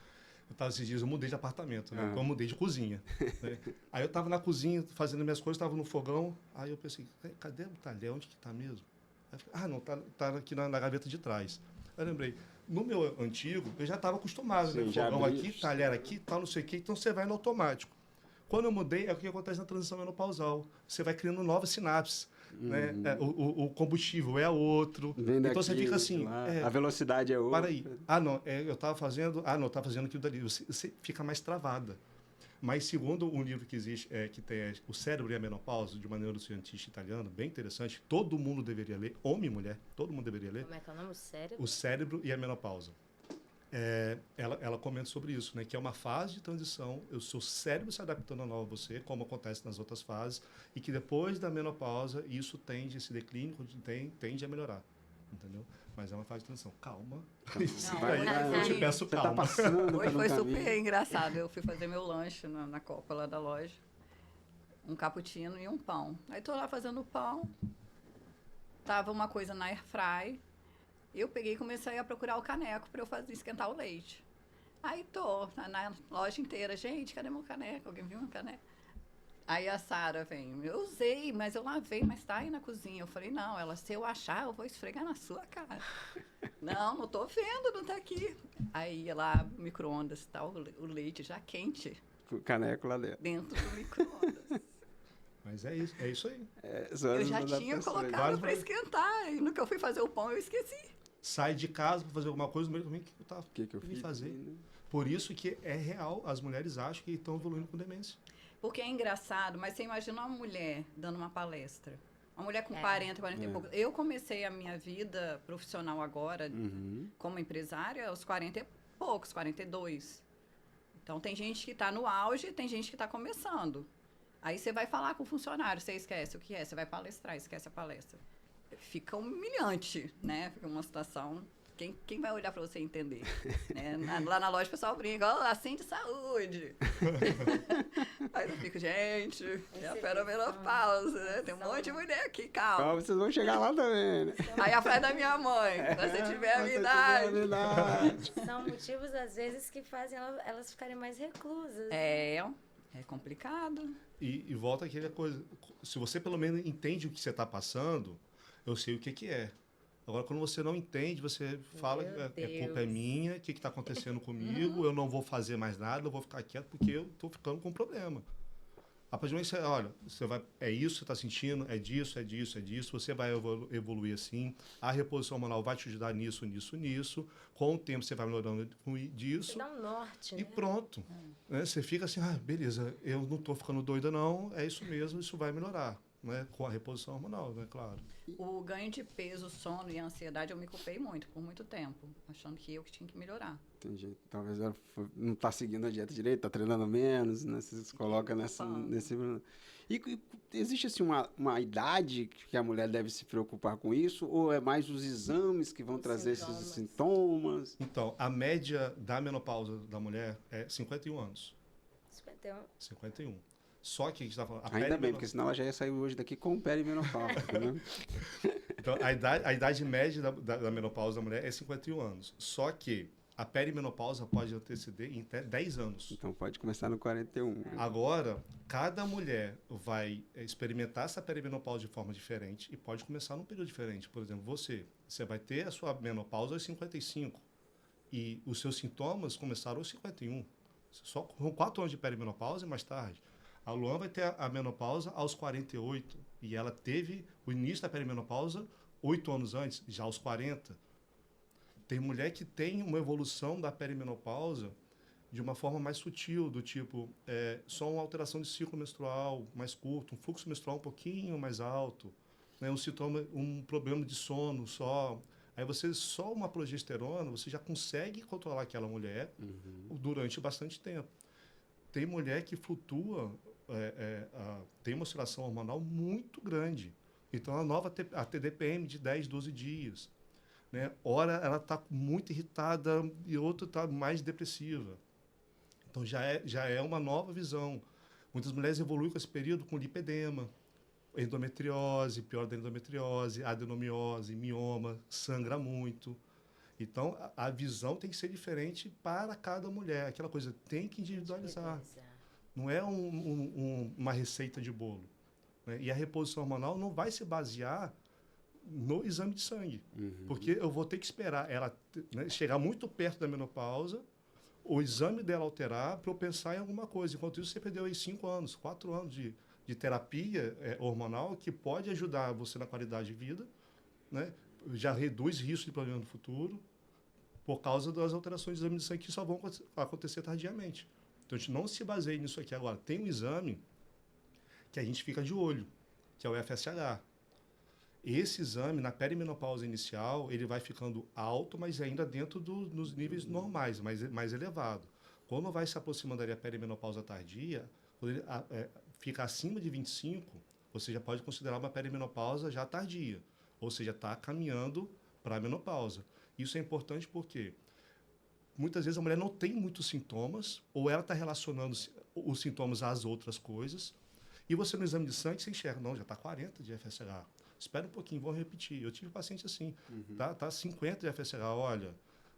esses dias eu mudei de apartamento, né? Então eu mudei de cozinha. Né? Aí eu estava na cozinha fazendo minhas coisas, estava no fogão, aí eu pensei, cadê o talher? Onde que está mesmo? Aí eu falei, não, tá aqui na gaveta de trás. Aí eu lembrei, no meu antigo, eu já estava acostumado, né? Fogão aqui, talher aqui, tal, não sei o quê, então você vai no automático. Quando eu mudei, é o que acontece na transição menopausal. Você vai criando novas sinapses. Né? O combustível é outro. Então você fica assim... a velocidade é outra. Para aí. Eu estava fazendo... estava fazendo aquilo dali. Você fica mais travada. Mas segundo um livro que existe, que tem O Cérebro e a Menopausa, de uma neurocientista italiana, bem interessante, todo mundo deveria ler, homem e mulher, todo mundo deveria ler. Como é que é o nome? O Cérebro? O Cérebro e a Menopausa. Ela comenta sobre isso, né? Que é uma fase de transição, o seu cérebro se adaptando a nova você, como acontece nas outras fases, e que depois da menopausa, esse declínio tende a melhorar, entendeu? Mas é uma fase de transição. Calma. Eu te peço calma. Tá passando. Hoje foi super engraçado. Eu fui fazer meu lanche na copa lá da loja. Um cappuccino e um pão. Aí tô lá fazendo o pão. Tava uma coisa na airfry. Eu peguei e comecei a procurar o caneco para eu esquentar o leite. Aí tô na loja inteira. Gente, cadê meu caneco? Alguém viu meu caneco? Aí a Sara vem, eu usei, mas eu lavei, mas tá aí na cozinha. Eu falei, não, se eu achar, eu vou esfregar na sua cara. não tô vendo, não tá aqui. Aí ela abre o micro-ondas, tá o leite já quente. O caneco lá dentro. Dentro do micro-ondas. Mas é isso aí. Eu já tinha colocado para esquentar, e no que eu fui fazer o pão, eu esqueci. Sai de casa para fazer alguma coisa, no meio do caminho, o que eu fiz fazer? Por isso que é real, as mulheres acham que estão evoluindo com demência. Porque é engraçado, mas você imagina uma mulher dando uma palestra. Uma mulher com 40 e poucos. Eu comecei a minha vida profissional agora, como empresária, aos 40 e poucos, 42. Então, tem gente que está no auge, tem gente que está começando. Aí você vai falar com o funcionário, você esquece o que é, você vai palestrar, esquece a palestra. Fica humilhante, né? Fica uma situação... Quem vai olhar para você entender? Né? Lá na loja o pessoal brinca, assim de saúde. Aí eu fico, gente, é a perimenopausa, né? Tem um monte de mulher aqui, calma. Vocês vão chegar lá também, né? Aí a frase da minha mãe, se você tiver a minha idade. São motivos, às vezes, que fazem elas ficarem mais reclusas. É complicado. E volta aquela coisa, se você pelo menos entende o que você está passando, eu sei o que é. Agora, quando você não entende, você fala que a culpa é minha, o que está acontecendo comigo, eu não vou fazer mais nada, eu vou ficar quieto porque eu estou ficando com problema. A partir do momento que você, olha, é isso que você está sentindo, é disso, você vai evoluir assim, a reposição hormonal vai te ajudar nisso, com o tempo você vai melhorando disso. Você dá um norte, e né? pronto. Né? Você fica assim, beleza, eu não estou ficando doida não, é isso mesmo, isso vai melhorar. Né? Com a reposição hormonal, né? Claro. O ganho de peso, sono e ansiedade, eu me culpei muito, por muito tempo, achando que eu que tinha que melhorar. Entendi. Talvez ela não está seguindo a dieta direito, está treinando menos, né? Você se coloca nesse... E existe, assim, uma idade que a mulher deve se preocupar com isso? Ou é mais os exames que vão trazer esses sintomas? Então, a média da menopausa da mulher é 51 anos. 51. Só que a gente está falando... Ainda bem, porque senão ela já ia sair hoje daqui com perimenopausa, né? Então, a idade média da menopausa da mulher é 51 anos. Só que a perimenopausa pode anteceder em até 10 anos. Então pode começar no 41. Agora, cada mulher vai experimentar essa perimenopausa de forma diferente e pode começar num período diferente. Por exemplo, você vai ter a sua menopausa aos 55 e os seus sintomas começaram aos 51. Só com 4 anos de perimenopausa e mais tarde. A Luan vai ter a menopausa aos 48 e ela teve o início da perimenopausa 8 anos antes, já aos 40. Tem mulher que tem uma evolução da perimenopausa de uma forma mais sutil, do tipo, só uma alteração de ciclo menstrual mais curto, um fluxo menstrual um pouquinho mais alto, né, um problema de sono só. Aí só uma progesterona, você já consegue controlar aquela mulher durante bastante tempo. Tem mulher que flutua, tem uma oscilação hormonal muito grande. Então, a TDPM de 10, 12 dias. Né? Ora, ela está muito irritada e outra está mais depressiva. Então, já é uma nova visão. Muitas mulheres evoluem com esse período com lipedema, endometriose, pior da endometriose, adenomiose, mioma, sangra muito. Então, a visão tem que ser diferente para cada mulher. Aquela coisa tem que individualizar. Não é uma receita de bolo. Né? E a reposição hormonal não vai se basear no exame de sangue. Porque eu vou ter que esperar ela, né, chegar muito perto da menopausa, o exame dela alterar para eu pensar em alguma coisa. Enquanto isso, você perdeu aí 5 anos, 4 anos de terapia hormonal que pode ajudar você na qualidade de vida, né? Já reduz risco de problema no futuro por causa das alterações de exame de sangue que só vão acontecer tardiamente. Então, a gente não se baseia nisso aqui agora. Tem um exame que a gente fica de olho, que é o FSH. Esse exame, na perimenopausa inicial, ele vai ficando alto, mas ainda dentro dos níveis normais, mais elevado. Quando vai se aproximando da perimenopausa tardia, quando ele fica acima de 25, você já pode considerar uma perimenopausa já tardia, ou seja, está caminhando para a menopausa. Isso é importante porque muitas vezes a mulher não tem muitos sintomas, ou ela está relacionando os sintomas às outras coisas, e você no exame de sangue você enxerga, não, já está 40 de FSH. Espera um pouquinho, vou repetir. Eu tive paciente assim, tá 50 de FSH, olha.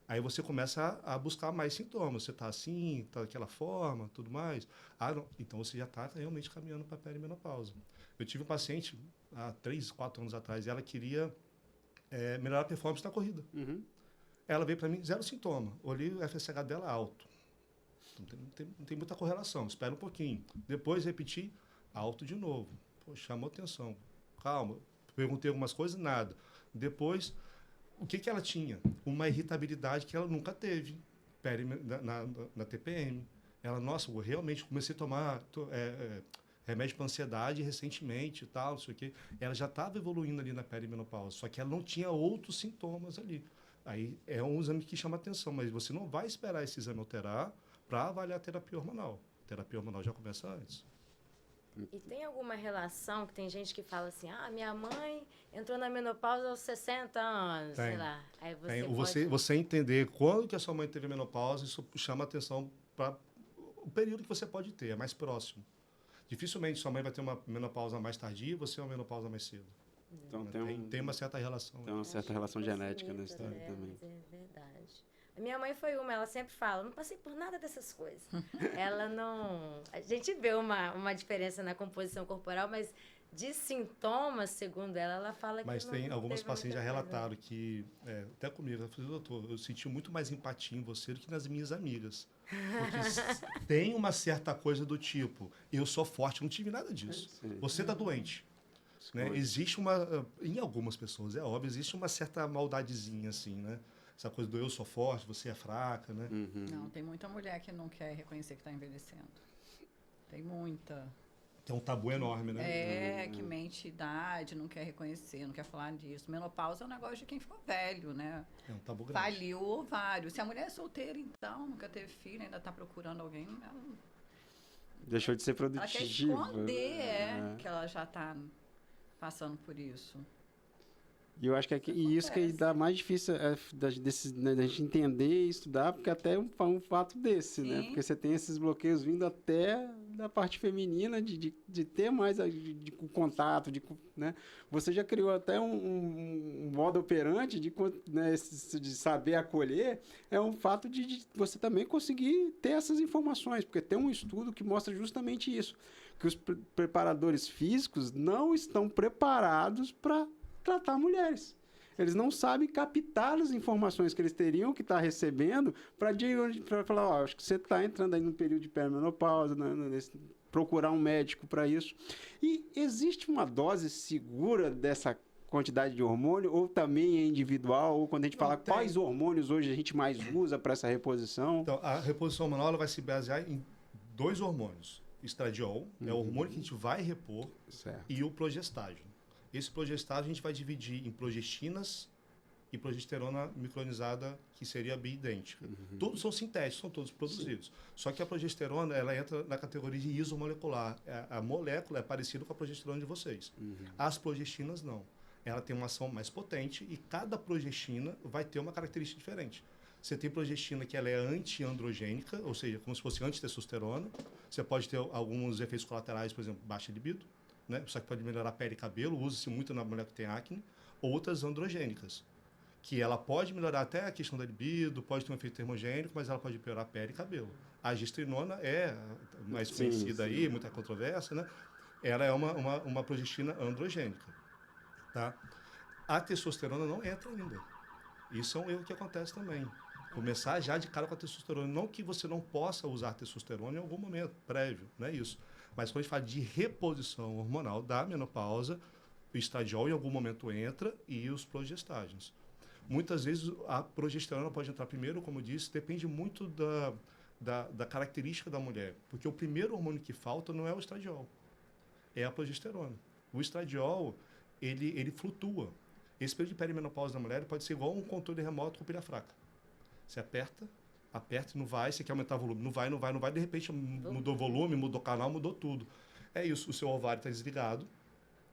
Aí você começa a buscar mais sintomas. Você está assim, está daquela forma, tudo mais. Não. Então você já está realmente caminhando para a perimenopausa. Eu tive um paciente há 3, 4 anos atrás, e ela queria melhorar a performance na corrida. Ela veio para mim, 0 sintoma. Olhei o FSH dela alto. Não tem muita correlação, espera um pouquinho. Depois repeti, alto de novo. Pô, chamou atenção. Calma. Perguntei algumas coisas, nada. Depois, o que ela tinha? Uma irritabilidade que ela nunca teve na TPM. Ela, nossa, eu realmente comecei a tomar remédio para ansiedade recentemente e tal, não sei o quê. Ela já estava evoluindo ali na perimenopausa, só que ela não tinha outros sintomas ali. Aí é um exame que chama atenção, mas você não vai esperar esse exame alterar para avaliar a terapia hormonal. A terapia hormonal já começa antes. E tem alguma relação que tem gente que fala assim, minha mãe entrou na menopausa aos 60 anos, sei lá. Aí você entender quando que a sua mãe teve menopausa, isso chama atenção para o período que você pode ter, é mais próximo. Dificilmente sua mãe vai ter uma menopausa mais tardia e você uma menopausa mais cedo. Então tem uma certa relação. Tem uma certa relação genética nesse também. Mas é verdade. A minha mãe foi ela sempre fala, não passei por nada dessas coisas. Ela não... A gente vê uma diferença na composição corporal, mas de sintomas, segundo ela fala Mas que tem não algumas teve pacientes já muita coisa. relataram que, até comigo, ela falou, doutor, eu senti muito mais empatia em você do que nas minhas amigas. Porque tem uma certa coisa do tipo, eu sou forte, não tive nada disso. Sim. Você está doente. Né? Existe uma, em algumas pessoas, é óbvio, existe uma certa maldadezinha, assim, né? Essa coisa do eu sou forte, você é fraca, né? Não, tem muita mulher que não quer reconhecer que está envelhecendo. Tem muita. Que é um tabu enorme, né? Que mente idade, não quer reconhecer, não quer falar disso. Menopausa é um negócio de quem ficou velho, né? É um tabu grande. Faliu o ovário. Se a mulher é solteira, então, nunca teve filho, ainda está procurando alguém, ela Deixou de ser quer produtiva. esconder que ela já está passando por isso. E eu acho que e isso que dá mais difícil da gente entender e estudar, porque até um fato desse, né? Sim. Porque você tem esses bloqueios vindo até da parte feminina, de ter mais de contato, né? Você já criou até um modo operante né, de saber acolher, é um fato de você também conseguir ter essas informações, porque tem um estudo que mostra justamente isso, que os preparadores físicos não estão preparados para tratar mulheres. Eles não sabem captar as informações que eles teriam que estar recebendo para falar, ó, acho que você está entrando aí no período de perimenopausa, procurar um médico para isso. E existe uma dose segura dessa quantidade de hormônio, ou também é individual, ou quando a gente fala quais hormônios hoje a gente mais usa para essa reposição? Então, a reposição hormonal ela vai se basear em 2 hormônios. Estradiol, é o hormônio que a gente vai repor, certo. E o progestágeno. Esse progestágeno a gente vai dividir em progestinas e progesterona micronizada, que seria biidêntica. Todos são sintéticos, são todos produzidos. Sim. Só que a progesterona, ela entra na categoria de isomolecular. A molécula é parecida com a progesterona de vocês. As progestinas, não. Ela tem uma ação mais potente e cada progestina vai ter uma característica diferente. Você tem progestina que ela é anti-androgênica, ou seja, como se fosse antitestosterona. Você pode ter alguns efeitos colaterais, por exemplo, baixa libido. Né? Só que pode melhorar a pele e cabelo, usa-se muito na mulher que tem acne, outras androgênicas, que ela pode melhorar até a questão da libido, pode ter um efeito termogênico, mas ela pode piorar a pele e cabelo. A gestrinona é mais conhecida aí, muita controvérsia, né? Ela é uma progestina androgênica, tá? A testosterona não entra ainda. Isso é um erro que acontece também. Começar já de cara com a testosterona. Não que você não possa usar testosterona em algum momento prévio, não é isso. Mas quando a gente fala de reposição hormonal da menopausa, o estradiol em algum momento entra e os progestágenos. Muitas vezes a progesterona pode entrar primeiro, como eu disse, depende muito da característica da mulher. Porque o primeiro hormônio que falta não é o estradiol, é a progesterona. O estradiol, ele flutua. Esse período de perimenopausa da mulher pode ser igual um controle remoto com pilha fraca. Você aperta e não vai, você quer aumentar o volume, não vai, de repente mudou o volume, mudou o canal, mudou tudo. É isso, o seu ovário está desligado,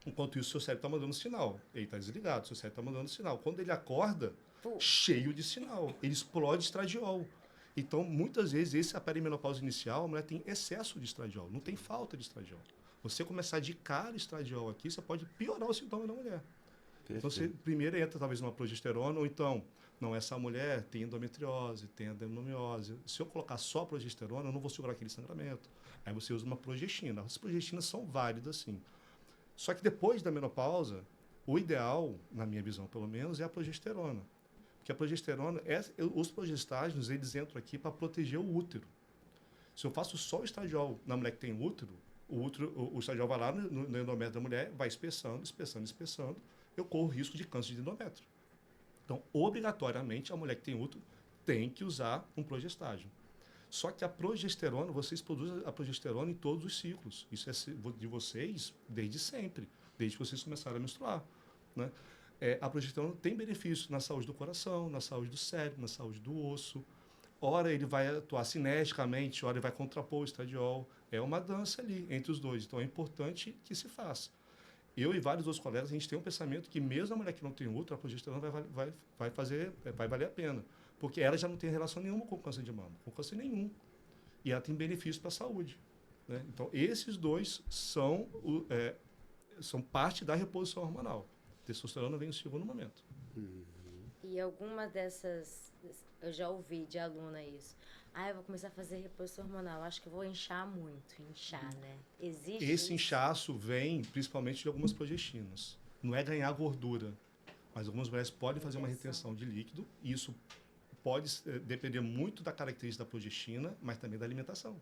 enquanto isso o seu cérebro está mandando sinal. Ele está desligado, o seu cérebro está mandando sinal. Quando ele acorda, cheio de sinal, ele explode estradiol. Então, muitas vezes, a perimenopausa inicial, a mulher tem excesso de estradiol, não tem falta de estradiol. Você começar de cara estradiol aqui, você pode piorar o sintoma da mulher. Perfeito. Então, você primeiro entra talvez numa progesterona, ou então, não, essa mulher tem endometriose, tem adenomiose. Se eu colocar só progesterona, eu não vou segurar aquele sangramento. Aí você usa uma progestina. As progestinas são válidas, sim. Só que depois da menopausa, o ideal, na minha visão pelo menos, é a progesterona. Porque a progesterona, os progestágenos, eles entram aqui para proteger o útero. Se eu faço só o estradiol na mulher que tem útero, o estradiol vai lá no endométrio da mulher, vai espessando, eu corro risco de câncer de endométrio. Então, obrigatoriamente, a mulher que tem útero tem que usar um progestágeno. Só que a progesterona, vocês produzem a progesterona em todos os ciclos. Isso é de vocês desde sempre, desde que vocês começaram a menstruar. Né? A progesterona tem benefícios na saúde do coração, na saúde do cérebro, na saúde do osso. Ora ele vai atuar cineticamente, ora ele vai contrapor o estradiol. É uma dança ali entre os dois. Então, é importante que se faça. Eu e vários outros colegas, a gente tem um pensamento que mesmo a mulher que não tem útero, a progesterona vai valer a pena. Porque ela já não tem relação nenhuma com câncer de mama, com câncer nenhum. E ela tem benefício para a saúde. Né? Então, esses dois são parte da reposição hormonal. A testosterona vem no segundo momento. E alguma dessas, eu já ouvi de aluna isso. eu vou começar a fazer reposição hormonal, acho que eu vou inchar muito, né? Existe Esse isso? inchaço vem principalmente de algumas progestinas. Não é ganhar gordura, mas algumas mulheres podem fazer uma retenção de líquido, e isso pode depender muito da característica da progestina, mas também da alimentação.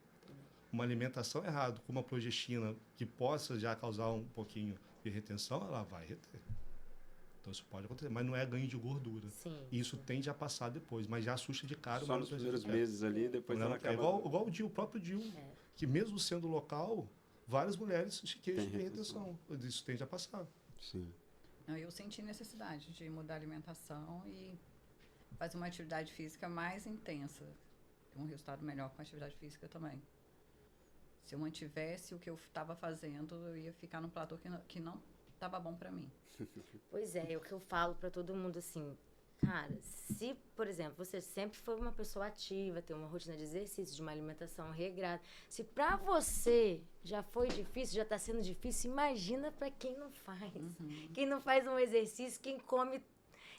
Uma alimentação errada com uma progestina que possa já causar um pouquinho de retenção, ela vai reter. Então isso pode acontecer, mas não é ganho de gordura. Sim. Isso tende a passar depois, mas já assusta de cara. Só nos primeiros meses ali, depois ela acaba... igual o próprio DIU, que mesmo sendo local, várias mulheres se queixam de retenção. Isso tende a passar. Sim. Eu senti necessidade de mudar a alimentação e fazer uma atividade física mais intensa. Ter um resultado melhor com a atividade física também. Se eu mantivesse o que eu estava fazendo, eu ia ficar num platô que não estava bom para mim. Pois é o que eu falo para todo mundo assim, cara, se, por exemplo, você sempre foi uma pessoa ativa, tem uma rotina de exercício, de uma alimentação regrada, se para você já foi difícil, já está sendo difícil, imagina para quem não faz. Quem não faz um exercício, quem come...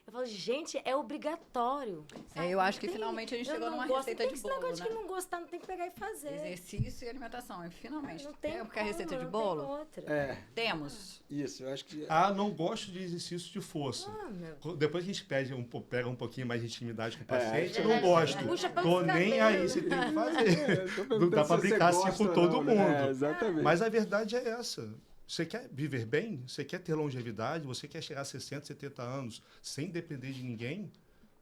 Eu falo, gente, é obrigatório. Eu acho que finalmente a gente chegou numa receita de bolo, negócio né? de que não gostar, não tem que pegar e fazer. Exercício e alimentação. E finalmente, Não tem porque a receita de não bolo? tem outra. Temos. Isso, eu acho que... Não gosto de exercício de força. Depois que a gente pega um pouquinho mais de intimidade com o paciente, eu não gosto. Puxa pra Tô nem cabelo. aí, você tem que fazer. Não dá pra brincar assim com todo mundo. Exatamente. Mas a verdade é essa. Você quer viver bem? Você quer ter longevidade? Você quer chegar a 60, 70 anos sem depender de ninguém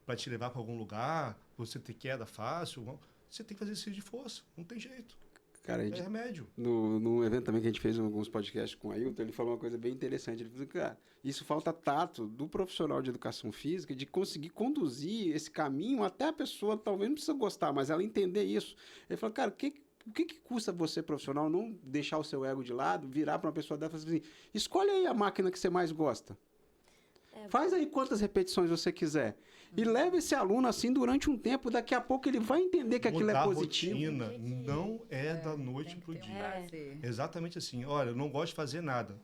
para te levar para algum lugar? Você ter queda fácil? Você tem que fazer exercício de força. Não tem jeito. Cara, É remédio. No evento também que a gente fez alguns podcasts com o Ailton, ele falou uma coisa bem interessante. Ele falou, cara, isso falta tato do profissional de educação física de conseguir conduzir esse caminho até a pessoa, talvez não precisa gostar, mas ela entender isso. Ele falou, cara, o que custa você, profissional, não deixar o seu ego de lado, virar para uma pessoa dessa e falar assim, escolhe aí a máquina que você mais gosta. Faz aí quantas repetições você quiser. E leva esse aluno assim durante um tempo, daqui a pouco ele vai entender que aquilo é positivo. Rotina não é da noite pro dia. Exatamente assim. Olha, eu não gosto de fazer nada.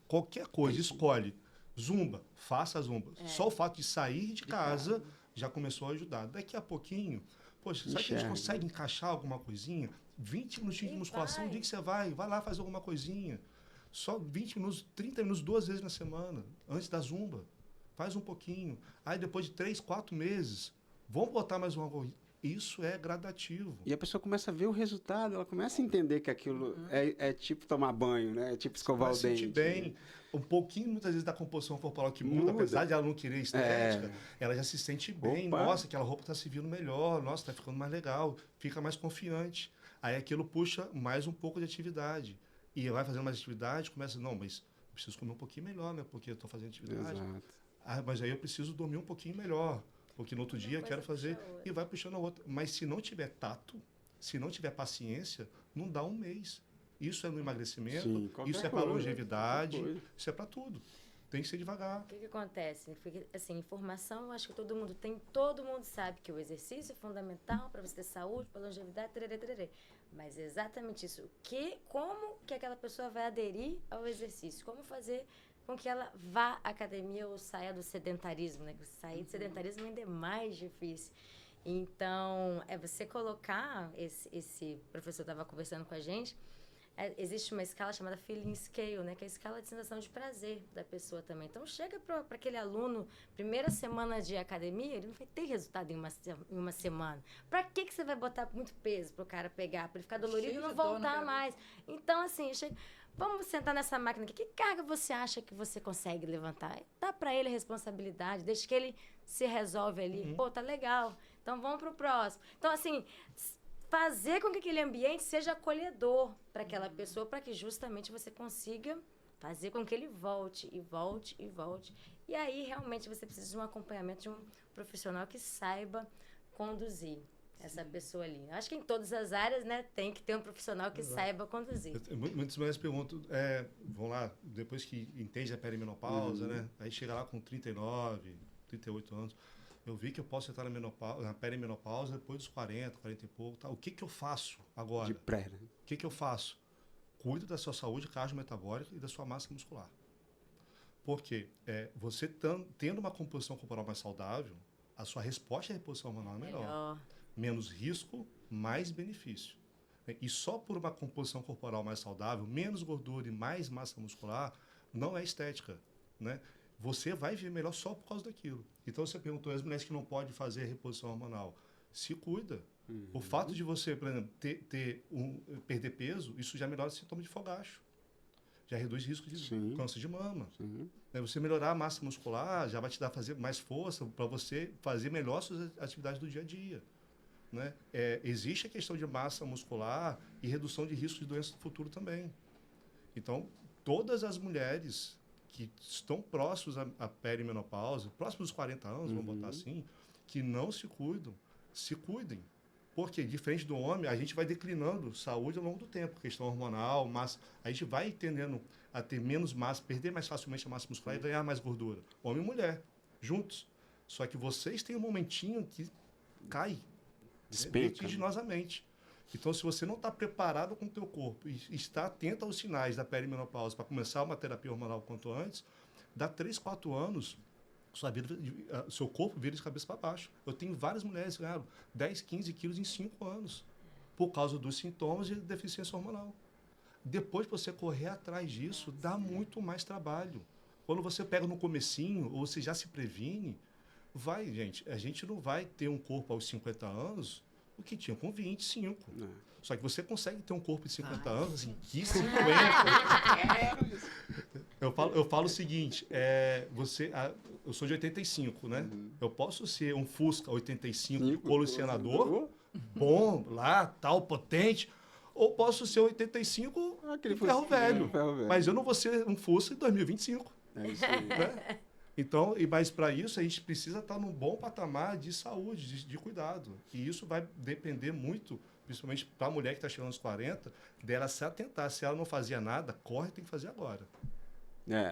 Qualquer coisa, escolhe. Zumba, faça zumba. Só o fato de sair de casa já começou a ajudar. Daqui a pouquinho, poxa, será que a gente consegue encaixar alguma coisinha? 20 minutinhos de musculação, o dia que você vai lá fazer alguma coisinha. Só 20 minutos, 30 minutos, 2 vezes na semana, antes da zumba. Faz um pouquinho. Aí depois de 3, 4 meses, vamos botar mais uma coisa. Isso é gradativo. E a pessoa começa a ver o resultado, ela começa a entender que aquilo é tipo tomar banho, né? É tipo escovar o dente. Vai sentir bem. Um pouquinho, muitas vezes, da composição corporal que muda, apesar de ela não querer estética, ela já se sente bem. Opa. Nossa, aquela roupa está se vendo melhor, nossa, está ficando mais legal, fica mais confiante. Aí aquilo puxa mais um pouco de atividade. E vai fazendo mais atividade, começa, não, mas preciso comer um pouquinho melhor, né? Porque eu estou fazendo atividade. Exato. Mas aí eu preciso dormir um pouquinho melhor, porque no outro dia eu quero fazer, e vai puxando a outra. Mas se não tiver tato, se não tiver paciência, não dá um mês. Isso é no emagrecimento, Sim, isso é para coisa, longevidade, qualquer coisa. isso é para tudo. Tem que ser devagar. O que acontece? Porque, assim, informação, eu acho que todo mundo tem, todo mundo sabe que o exercício é fundamental para você ter saúde, para longevidade, tererê, tererê. Mas é exatamente isso. Como que aquela pessoa vai aderir ao exercício? Como fazer com que ela vá à academia ou saia do sedentarismo, né? Sair do sedentarismo ainda é mais difícil. Então, é você colocar, esse professor estava conversando com a gente, existe uma escala chamada Feeling Scale, né? Que é a escala de sensação de prazer da pessoa também. Então, chega para aquele aluno, primeira semana de academia, ele não vai ter resultado em uma semana. Para que você vai botar muito peso para o cara pegar, para ele ficar dolorido e não voltar mais? Então, assim, vamos sentar nessa máquina aqui. Que carga você acha que você consegue levantar? Dá para ele a responsabilidade, deixa que ele se resolve ali. Pô, tá legal. Então, vamos pro próximo. Então, assim, fazer com que aquele ambiente seja acolhedor para aquela pessoa, para que justamente você consiga fazer com que ele volte, e volte, e volte. E aí, realmente, você precisa de um acompanhamento de um profissional que saiba conduzir essa pessoa ali. Acho que em todas as áreas, né, tem que ter um profissional que saiba conduzir. Muitas mulheres perguntam, vão lá, depois que entende a perimenopausa, né? Aí chega lá com 39, 38 anos. Eu vi que eu posso entrar na perimenopausa depois dos 40, 40 e pouco. Tá? O que eu faço agora? De pré, né? O que eu faço? Cuida da sua saúde cardiometabólica e da sua massa muscular. Porque você tendo uma composição corporal mais saudável, a sua resposta à reposição hormonal é melhor. Menos risco mais benefício. E só por uma composição corporal mais saudável, menos gordura e mais massa muscular, não é estética, né? Você vai ver melhor só por causa daquilo. Então, você perguntou as mulheres que não podem fazer reposição hormonal. Se cuida. O fato de você, por exemplo, perder peso, isso já melhora o sintoma de fogacho. Já reduz risco de câncer de mama. Você melhorar a massa muscular já vai te dar fazer mais força para você fazer melhor suas atividades do dia a dia. Né? Existe a questão de massa muscular e redução de risco de doenças no futuro também. Então, todas as mulheres que estão próximos à perimenopausa, próximos dos 40 anos, vamos botar assim, que não se cuidam, se cuidem. Porque, diferente do homem, a gente vai declinando saúde ao longo do tempo, questão hormonal, massa. A gente vai tendendo a ter menos massa, perder mais facilmente a massa muscular e ganhar mais gordura. Homem e mulher, juntos. Só que vocês têm um momentinho que cai vertiginosamente. Então, se você não está preparado com o teu corpo e está atento aos sinais da perimenopausa para começar uma terapia hormonal quanto antes, dá 3, 4 anos, seu corpo vira de cabeça para baixo. Eu tenho várias mulheres que ganharam 10, 15 quilos em 5 anos por causa dos sintomas de deficiência hormonal. Depois de você correr atrás disso, dá muito mais trabalho. Quando você pega no comecinho, ou você já se previne, a gente não vai ter um corpo aos 50 anos o que tinha com 25. Não. Só que você consegue ter um corpo de 50 anos, assim, que 50? Eu falo o seguinte, eu sou de 85, né? Eu posso ser um Fusca 85 colisionador, bom, lá, tal, potente, ou posso ser 85 ferro velho. Mas eu não vou ser um Fusca em 2025. É isso aí. Né? Então, mas para isso a gente precisa estar num bom patamar de saúde, de cuidado. E isso vai depender muito, principalmente para a mulher que está chegando aos 40, dela se atentar. Se ela não fazia nada, corre, tem que fazer agora.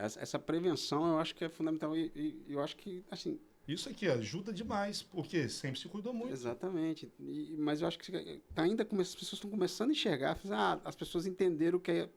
Essa prevenção eu acho que é fundamental e eu acho que, assim... Isso aqui ajuda demais, porque sempre se cuidou muito. Exatamente. Mas eu acho que as pessoas estão começando a enxergar, as pessoas entenderam o que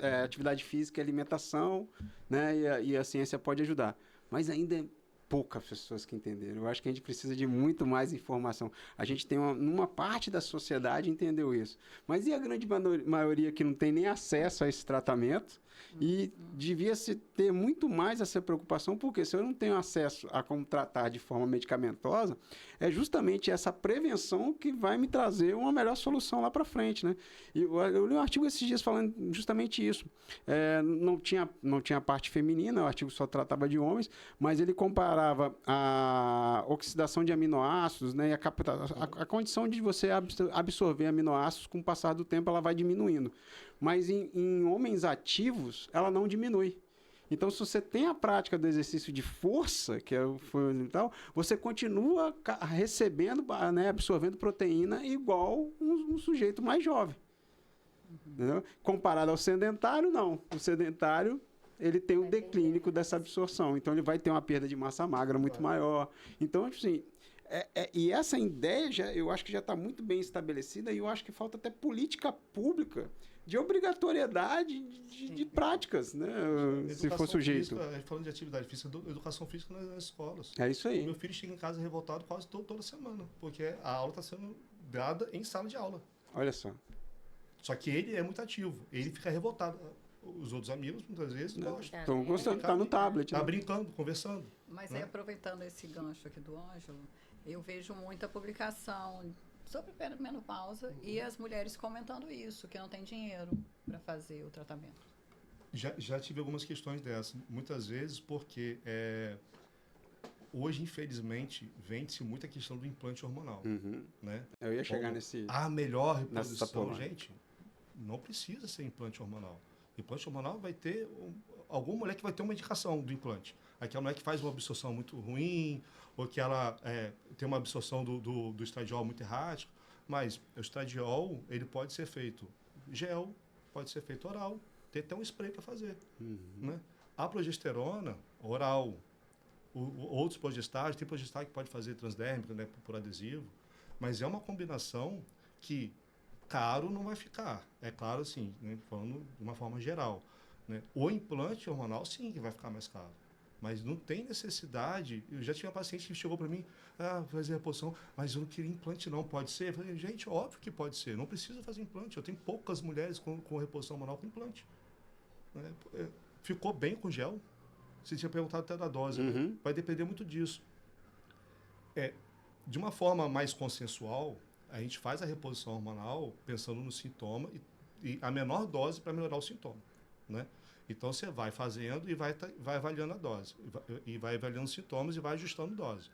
é atividade física e alimentação, né? E a ciência pode ajudar. Mas ainda é poucas pessoas que entenderam. Eu acho que a gente precisa de muito mais informação. A gente tem uma parte da sociedade entendeu isso. Mas e a grande maioria que não tem nem acesso a esse tratamento? E devia-se ter muito mais essa preocupação, porque se eu não tenho acesso a como tratar de forma medicamentosa, é justamente essa prevenção que vai me trazer uma melhor solução lá para frente, né? E eu li um artigo esses dias falando justamente isso. Não tinha parte feminina, o artigo só tratava de homens, mas ele comparava a oxidação de aminoácidos, né, e a condição de você absorver aminoácidos, com o passar do tempo ela vai diminuindo. Mas em homens ativos, ela não diminui. Então, se você tem a prática do exercício de força, que é o fundamental, você continua recebendo, né, absorvendo proteína igual um sujeito mais jovem. Entendeu? Comparado ao sedentário, não. O sedentário, ele tem um declínio dessa absorção. Então, ele vai ter uma perda de massa magra muito maior. Então, assim... e essa ideia, eu acho que já está muito bem estabelecida e eu acho que falta até política pública de obrigatoriedade de práticas, né? Se for sujeito. Física, falando de atividade física, educação física nas escolas. É isso aí. O meu filho chega em casa revoltado quase toda semana, porque a aula está sendo dada em sala de aula. Olha só. Só que ele é muito ativo, ele fica revoltado. Os outros amigos, muitas vezes, gostam. Estão gostando, está no tablet. Está brincando, conversando. Mas aí, aproveitando esse gancho aqui do Ângelo, eu vejo muita publicação sobre perimenopausa e as mulheres comentando isso, que não tem dinheiro para fazer o tratamento. Já tive algumas questões dessas, muitas vezes porque hoje, infelizmente, vende-se muito a questão do implante hormonal. Né? Eu ia chegar a melhor reposição, gente, não precisa ser implante hormonal. Implante hormonal vai ter alguma mulher que vai ter uma indicação do implante. Aquela mulher que faz uma absorção muito ruim, ou que ela tem uma absorção do estradiol muito errática. Mas o estradiol, ele pode ser feito gel, pode ser feito oral. Tem até um spray para fazer. Né? A progesterona, oral. Outros progestágios, tem progestágio que pode fazer transdérmica, né, por adesivo. Mas é uma combinação que caro não vai ficar. É claro, assim, né, falando de uma forma geral. Né? O implante hormonal, sim, que vai ficar mais caro. Mas não tem necessidade. Eu já tinha paciente que chegou para mim, fazer reposição, mas eu não queria implante não, pode ser? Eu falei, gente, óbvio que pode ser, não precisa fazer implante. Eu tenho poucas mulheres com reposição hormonal com implante. Ficou bem com gel? Você tinha perguntado até da dose, né? Vai depender muito disso. De uma forma mais consensual, a gente faz a reposição hormonal pensando no sintoma e a menor dose para melhorar o sintoma, né? Então, você vai fazendo e vai avaliando a dose. E vai avaliando os sintomas e vai ajustando a dose.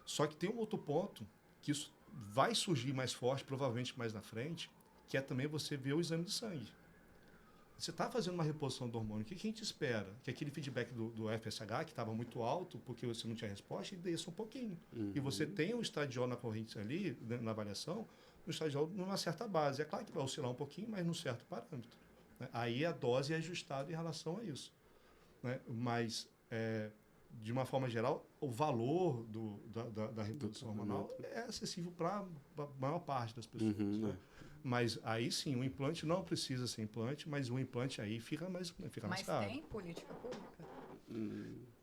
Só que tem um outro ponto, que isso vai surgir mais forte, provavelmente mais na frente, que é também você ver o exame de sangue. Você está fazendo uma reposição do hormônio, o que a gente espera? Que aquele feedback do FSH, que estava muito alto, porque você não tinha resposta, e desça um pouquinho. E você tem o estradiol na corrente ali, na avaliação, o estradiol numa certa base. É claro que vai oscilar um pouquinho, mas num certo parâmetro. Aí a dose é ajustada em relação a isso. Né? Mas, de uma forma geral, o valor da reposição hormonal é acessível para a maior parte das pessoas. Né? Mas aí sim, o implante não precisa ser implante, mas o implante aí fica mais caro. Mas tem política pública?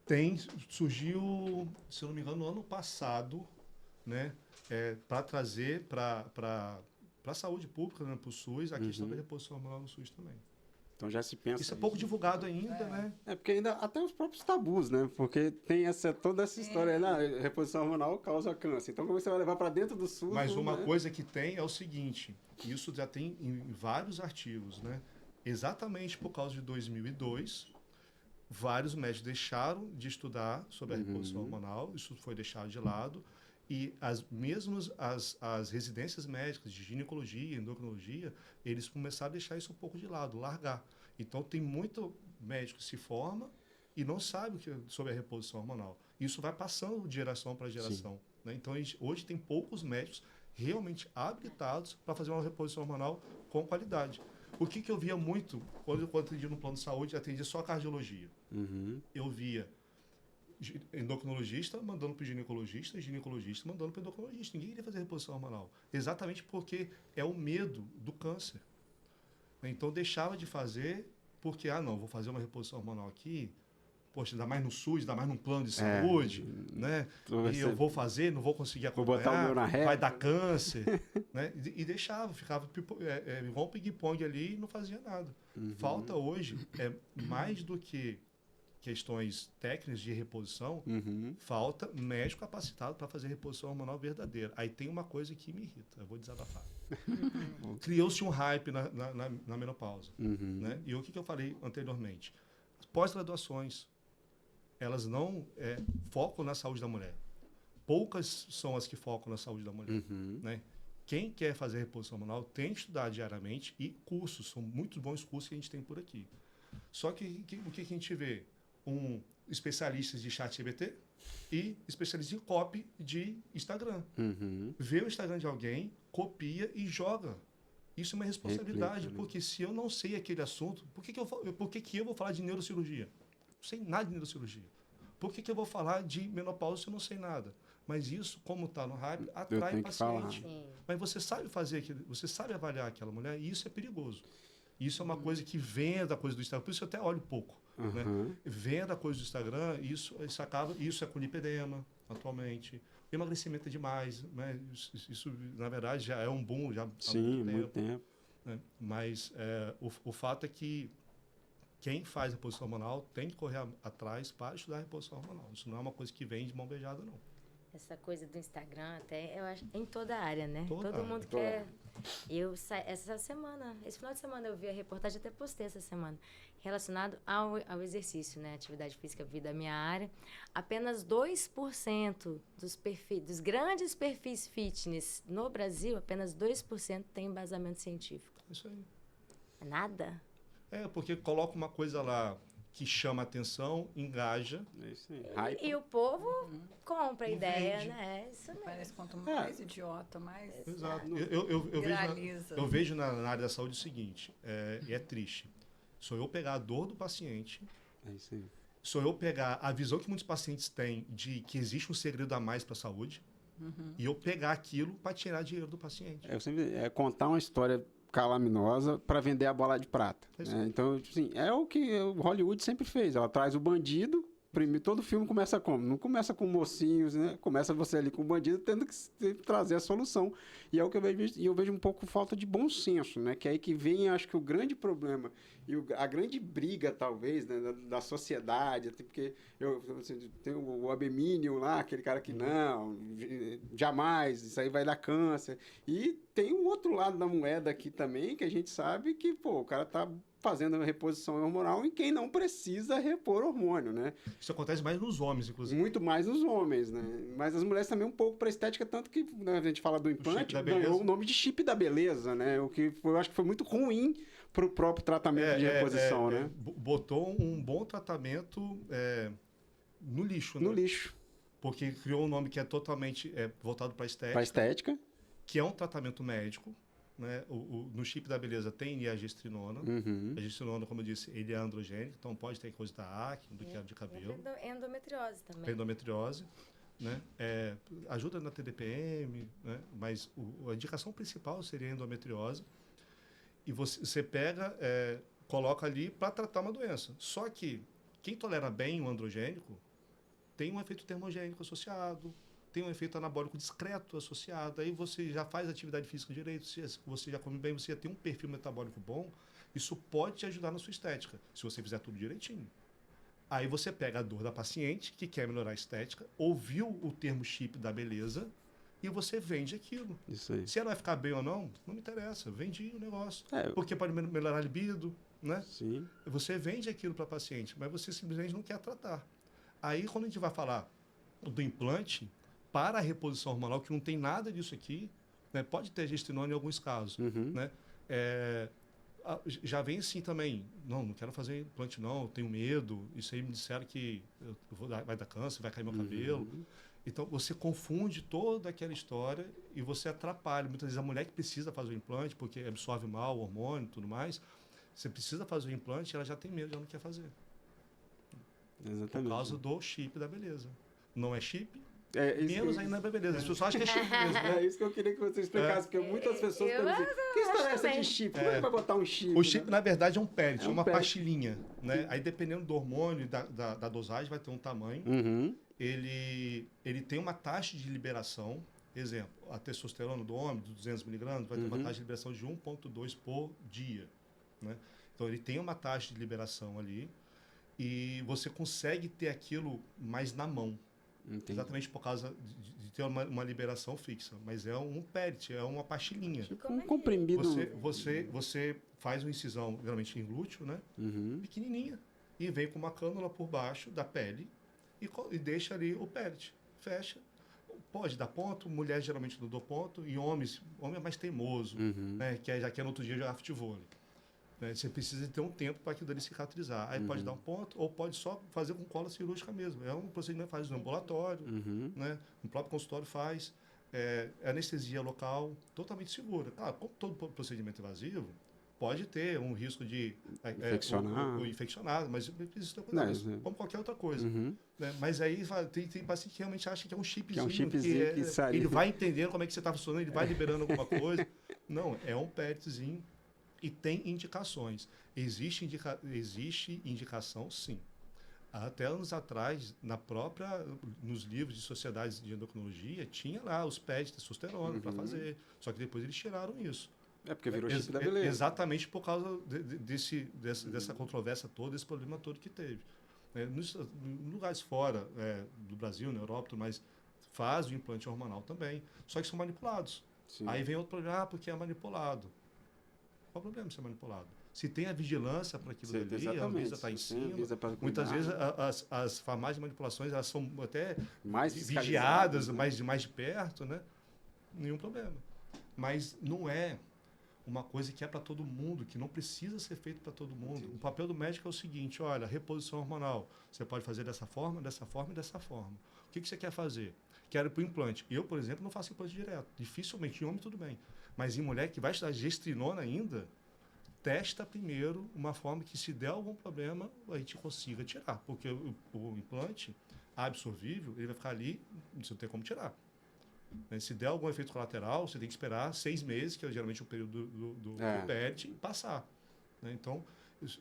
Tem, surgiu, se eu não me engano, no ano passado, né, para trazer para a saúde pública, né, para o SUS, a questão da reposição hormonal no SUS também. Então já se pensa. Isso é pouco divulgado ainda, né? Porque ainda até os próprios tabus, né? Porque tem toda essa história aí, reposição hormonal causa câncer. Então como você vai levar para dentro do SUS? Mas uma coisa que tem é o seguinte, isso já tem em vários artigos, né? Exatamente por causa de 2002, vários médicos deixaram de estudar sobre a reposição hormonal, isso foi deixado de lado. E as residências médicas de ginecologia, endocrinologia, eles começaram a deixar isso um pouco de lado, largar. Então, tem muito médico que se forma e não sabe sobre a reposição hormonal. Isso vai passando de geração para geração. Né? Então, hoje tem poucos médicos realmente habilitados para fazer uma reposição hormonal com qualidade. O que eu via muito, quando eu atendia no plano de saúde, atendia só cardiologia. Eu via endocrinologista mandando para o ginecologista, ginecologista mandando para o endocrinologista. Ninguém queria fazer reposição hormonal. Exatamente porque é o medo do câncer. Então, deixava de fazer porque, não, vou fazer uma reposição hormonal aqui, poxa, ainda mais no SUS, ainda mais num plano de saúde, né? E eu vou fazer, não vou conseguir acompanhar, vou botar o meu na reta, vai dar câncer, né? E deixava, ficava igual um ping-pong ali e não fazia nada. Falta hoje, mais do que questões técnicas de reposição, falta médico capacitado para fazer reposição hormonal verdadeira. Aí tem uma coisa que me irrita, eu vou desabafar. Criou-se um hype na menopausa. Né? E o que eu falei anteriormente? Pós-graduações, elas não focam na saúde da mulher. Poucas são as que focam na saúde da mulher. Né? Quem quer fazer reposição hormonal tem que estudar diariamente e cursos, são muito bons cursos que a gente tem por aqui. Só que o que a gente vê? Especialistas de chat GPT e especialistas em copy de Instagram. Vê o Instagram de alguém, copia e joga. Isso é uma responsabilidade, porque se eu não sei aquele assunto, por que eu vou falar de neurocirurgia? Não sei nada de neurocirurgia. Por que eu vou falar de menopausa se eu não sei nada? Mas isso, como está no hype, atrai paciente. Mas você sabe fazer aquilo, você sabe avaliar aquela mulher e isso é perigoso. Isso é uma coisa que vem da coisa do Instagram, por isso eu até olho pouco. Né? Vem da coisa do Instagram, isso é com lipedema atualmente. Emagrecimento é demais, né? Isso, na verdade, já é um boom já há muito tempo. Né? Mas o fato é que quem faz reposição hormonal tem que correr atrás para estudar reposição hormonal. Isso não é uma coisa que vem de mão beijada, não. Essa coisa do Instagram, até, eu acho, em toda a área, né? Todo mundo quer... Esse final de semana eu vi a reportagem, até postei essa semana, relacionado ao exercício, né? Atividade física, vida da minha área. Apenas 2% dos grandes perfis fitness no Brasil, apenas 2% tem embasamento científico. Isso aí. Nada? Porque coloca uma coisa lá que chama atenção, engaja. E o povo compra a ideia, vende. né? Isso mesmo. Parece quanto mais idiota, mais Exato. viraliza. Eu vejo na área da saúde o seguinte, e é triste. Sou eu pegar a dor do paciente, sou eu pegar a visão que muitos pacientes têm de que existe um segredo a mais para a saúde, e eu pegar aquilo para tirar dinheiro do paciente. Eu sempre contar uma história calaminosa para vender a bola de prata. Né? Então, assim, é o que o Hollywood sempre fez. Ela traz o bandido todo filme começa como? Não começa com mocinhos, né? Começa você ali com o bandido tendo que trazer a solução. E é o que eu vejo um pouco falta de bom senso, né? Que é aí que vem, acho que o grande problema e a grande briga, talvez, né? da sociedade, até porque tem o Abemínio lá, aquele cara que não, jamais, isso aí vai dar câncer. E tem um outro lado da moeda aqui também, que a gente sabe que, pô, o cara tá fazendo a reposição hormonal em quem não precisa repor hormônio, né? Isso acontece mais nos homens, inclusive. Muito mais nos homens, né? Mas as mulheres também um pouco para estética, tanto que, né, a gente fala do implante, ganhou o nome de chip da beleza, né? O que eu acho que foi muito ruim para o próprio tratamento de reposição, né? Botou um bom tratamento no lixo, né? No lixo. Porque criou um nome que é totalmente voltado para estética. Para estética. Que é um tratamento médico. Né? No chip da beleza tem niagestrinona. A gestrinona, como eu disse, ele é androgênico, então pode ter coisa da acne, do queda de cabelo. Endometriose também. Endometriose, né? Ajuda na TDPM, né? Mas a indicação principal seria a endometriose. E você pega, coloca ali para tratar uma doença. Só que quem tolera bem o androgênico tem um efeito termogênico associado, tem um efeito anabólico discreto associado, aí você já faz atividade física direito, você já come bem, você já tem um perfil metabólico bom, isso pode te ajudar na sua estética, se você fizer tudo direitinho. Aí você pega a dor da paciente, que quer melhorar a estética, ouviu o termo chip da beleza, e você vende aquilo. Isso aí. Se ela vai ficar bem ou não me interessa, vendi o negócio. É. Porque pode melhorar a libido, né? Sim. Você vende aquilo para a paciente, mas você simplesmente não quer tratar. Aí, quando a gente vai falar do implante, para a reposição hormonal, que não tem nada disso aqui, né? Pode ter gestrinona em alguns casos, né? Já vem assim também, não quero fazer implante não, eu tenho medo, isso aí me disseram que vai dar câncer, vai cair meu cabelo. Então, você confunde toda aquela história e você atrapalha. Muitas vezes a mulher que precisa fazer o implante, porque absorve mal o hormônio e tudo mais, você precisa fazer o implante, ela já tem medo, já não quer fazer. Exatamente. Por causa do chip da beleza. Não é chip, Isso, menos ainda é beleza. As pessoas acham que é chip mesmo. É isso que eu queria que você explicasse, porque muitas pessoas perguntam assim, que história é essa de chip? Como é que vai botar um chip? O chip, na verdade, é um pellet, uma pellet. pastilhinha. Né? Aí, dependendo do hormônio e da dosagem, vai ter um tamanho. Ele tem uma taxa de liberação. Exemplo, a testosterona do homem, de 200 miligramas, vai ter uma taxa de liberação de 1,2 por dia. Né? Então, ele tem uma taxa de liberação ali e você consegue ter aquilo mais na mão. Entendi. Exatamente por causa de ter uma liberação fixa. Mas é um pellet, é uma pastilhinha. Tipo um comprimido. Você faz uma incisão, geralmente em glúteo, né? Pequenininha. E vem com uma cânula por baixo da pele e deixa ali o pellet. Fecha. Pode dar ponto, mulher geralmente não dá ponto, e homem é mais teimoso, né? Que já quer no outro dia jogar futebol. Né? Você precisa ter um tempo para aquilo ali cicatrizar. Aí pode dar um ponto, ou pode só fazer com cola cirúrgica mesmo. É um procedimento que faz no ambulatório, né? No próprio consultório faz. Anestesia local, totalmente segura. Claro, como todo procedimento invasivo, pode ter um risco de infeccionar, mas precisa ter cuidado, como qualquer outra coisa. Né? Mas aí tem paciente que realmente acha que é um chipzinho, que ele vai entendendo como é que você está funcionando, ele vai liberando alguma coisa. Não, é um petzinho e tem indicações. Existe indicação, sim. Até anos atrás, nos livros de sociedades de endocrinologia, tinha lá os PET de testosterona para fazer. Só que depois eles tiraram isso. Porque virou chip da beleza. Exatamente por causa dessa controvérsia toda, desse problema todo que teve. Nos lugares fora do Brasil, na Europa, tudo mais, faz o implante hormonal também, só que são manipulados. Sim. Aí vem outro problema, porque é manipulado. Qual o problema de ser manipulado? Se tem a vigilância para aquilo ali, a Anvisa está em cima. Muitas vezes as farmácias de manipulações elas são até mais vigiadas, mais de perto, né? Nenhum problema. Mas não é uma coisa que é para todo mundo, que não precisa ser feito para todo mundo. Sim. O papel do médico é o seguinte, olha, reposição hormonal, você pode fazer dessa forma e dessa forma. O que você quer fazer? Quero ir para o implante. Eu, por exemplo, não faço implante direto. Dificilmente, em homem tudo bem. Mas em mulher que vai estudar gestrinona ainda, testa primeiro uma forma que, se der algum problema, a gente consiga tirar. Porque o implante absorvível, ele vai ficar ali, você não tem como tirar. Se der algum efeito colateral, você tem que esperar 6 meses, que é geralmente o período do PET, passar. Então,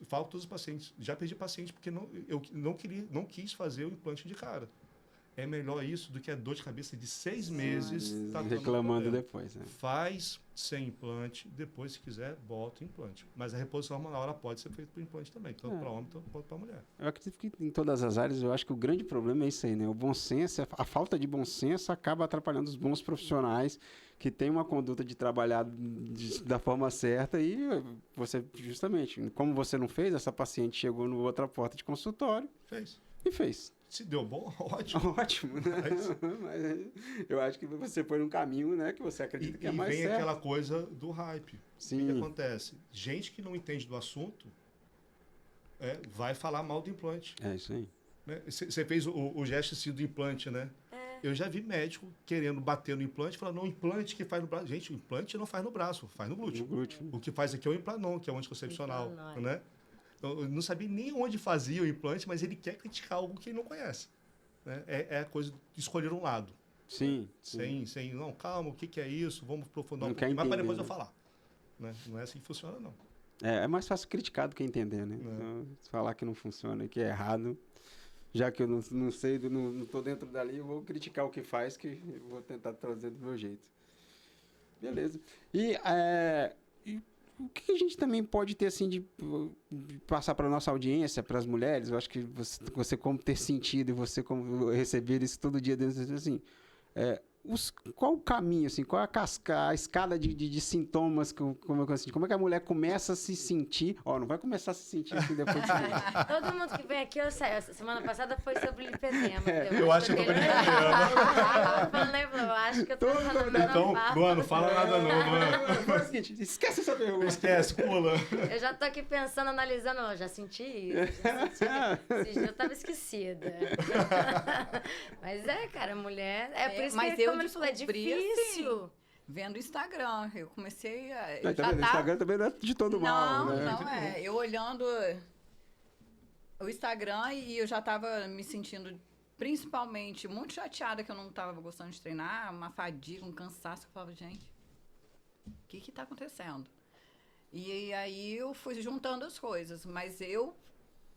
falo com todos os pacientes. Já perdi paciente porque eu não quis fazer o implante de cara. É melhor isso do que a dor de cabeça de 6 meses. Reclamando depois. Né? Faz sem implante, depois, se quiser, bota o implante. Mas a reposição hormonal ela pode ser feita por implante também, tanto para homem quanto para mulher. Eu acredito que em todas as áreas, eu acho que o grande problema é isso aí, né? O bom senso, a falta de bom senso acaba atrapalhando os bons profissionais que têm uma conduta de trabalhar da forma certa e você, justamente, como você não fez, essa paciente chegou no outra porta de consultório. Fez. Se deu bom, ótimo. Ótimo, né? Mas eu acho que você foi num caminho, né, que você acredita que é mais certo. E vem aquela coisa do hype. Sim. O que acontece? Gente que não entende do assunto vai falar mal do implante. É isso aí. Você fez o gesto assim, do implante, né? Eu já vi médico querendo bater no implante, falando, não, implante que faz no braço. Gente, o implante não faz no braço, faz no glúteo. O que faz aqui é o implanon, que é o anticoncepcional, né? Eu não sabia nem onde fazia o implante, mas ele quer criticar algo que ele não conhece. Né? É a coisa de escolher um lado. Sim. Sem não, calma, o que é isso? Vamos aprofundar não um pouquinho, mas para depois né? eu falar. Né? Não é assim que funciona, não. É mais fácil criticar do que entender, né? Então, falar que não funciona, que é errado, já que eu não sei, não estou dentro dali, eu vou criticar o que faz, que eu vou tentar trazer do meu jeito. Beleza. E o que a gente também pode ter, assim, de passar para a nossa audiência, para as mulheres? Eu acho que você como ter sentido e você como receber isso todo dia dentro, assim, qual o caminho, assim, qual é a escada de sintomas, como é que a mulher começa a se sentir, não vai começar a se sentir assim depois de Todo mundo que vem aqui, semana passada foi sobre lipedema. Eu acho que eu tô eu acho que eu tô falando Então, Luana, fala nada não, Luana. Foi o seguinte, esquece essa pergunta. Esquece, pula. Eu já tô aqui pensando, analisando, já senti isso, Esse dia eu tava esquecida. Mas cara, mulher, por isso mas que, como ele falou, é descobri, difícil. Assim, vendo o Instagram, eu comecei a... O Instagram também não é de todo mal, né? Não, eu olhando o Instagram e eu já tava me sentindo, principalmente, muito chateada que eu não tava gostando de treinar, uma fadiga, um cansaço, eu falava, gente, o que tá acontecendo? E aí eu fui juntando as coisas, mas eu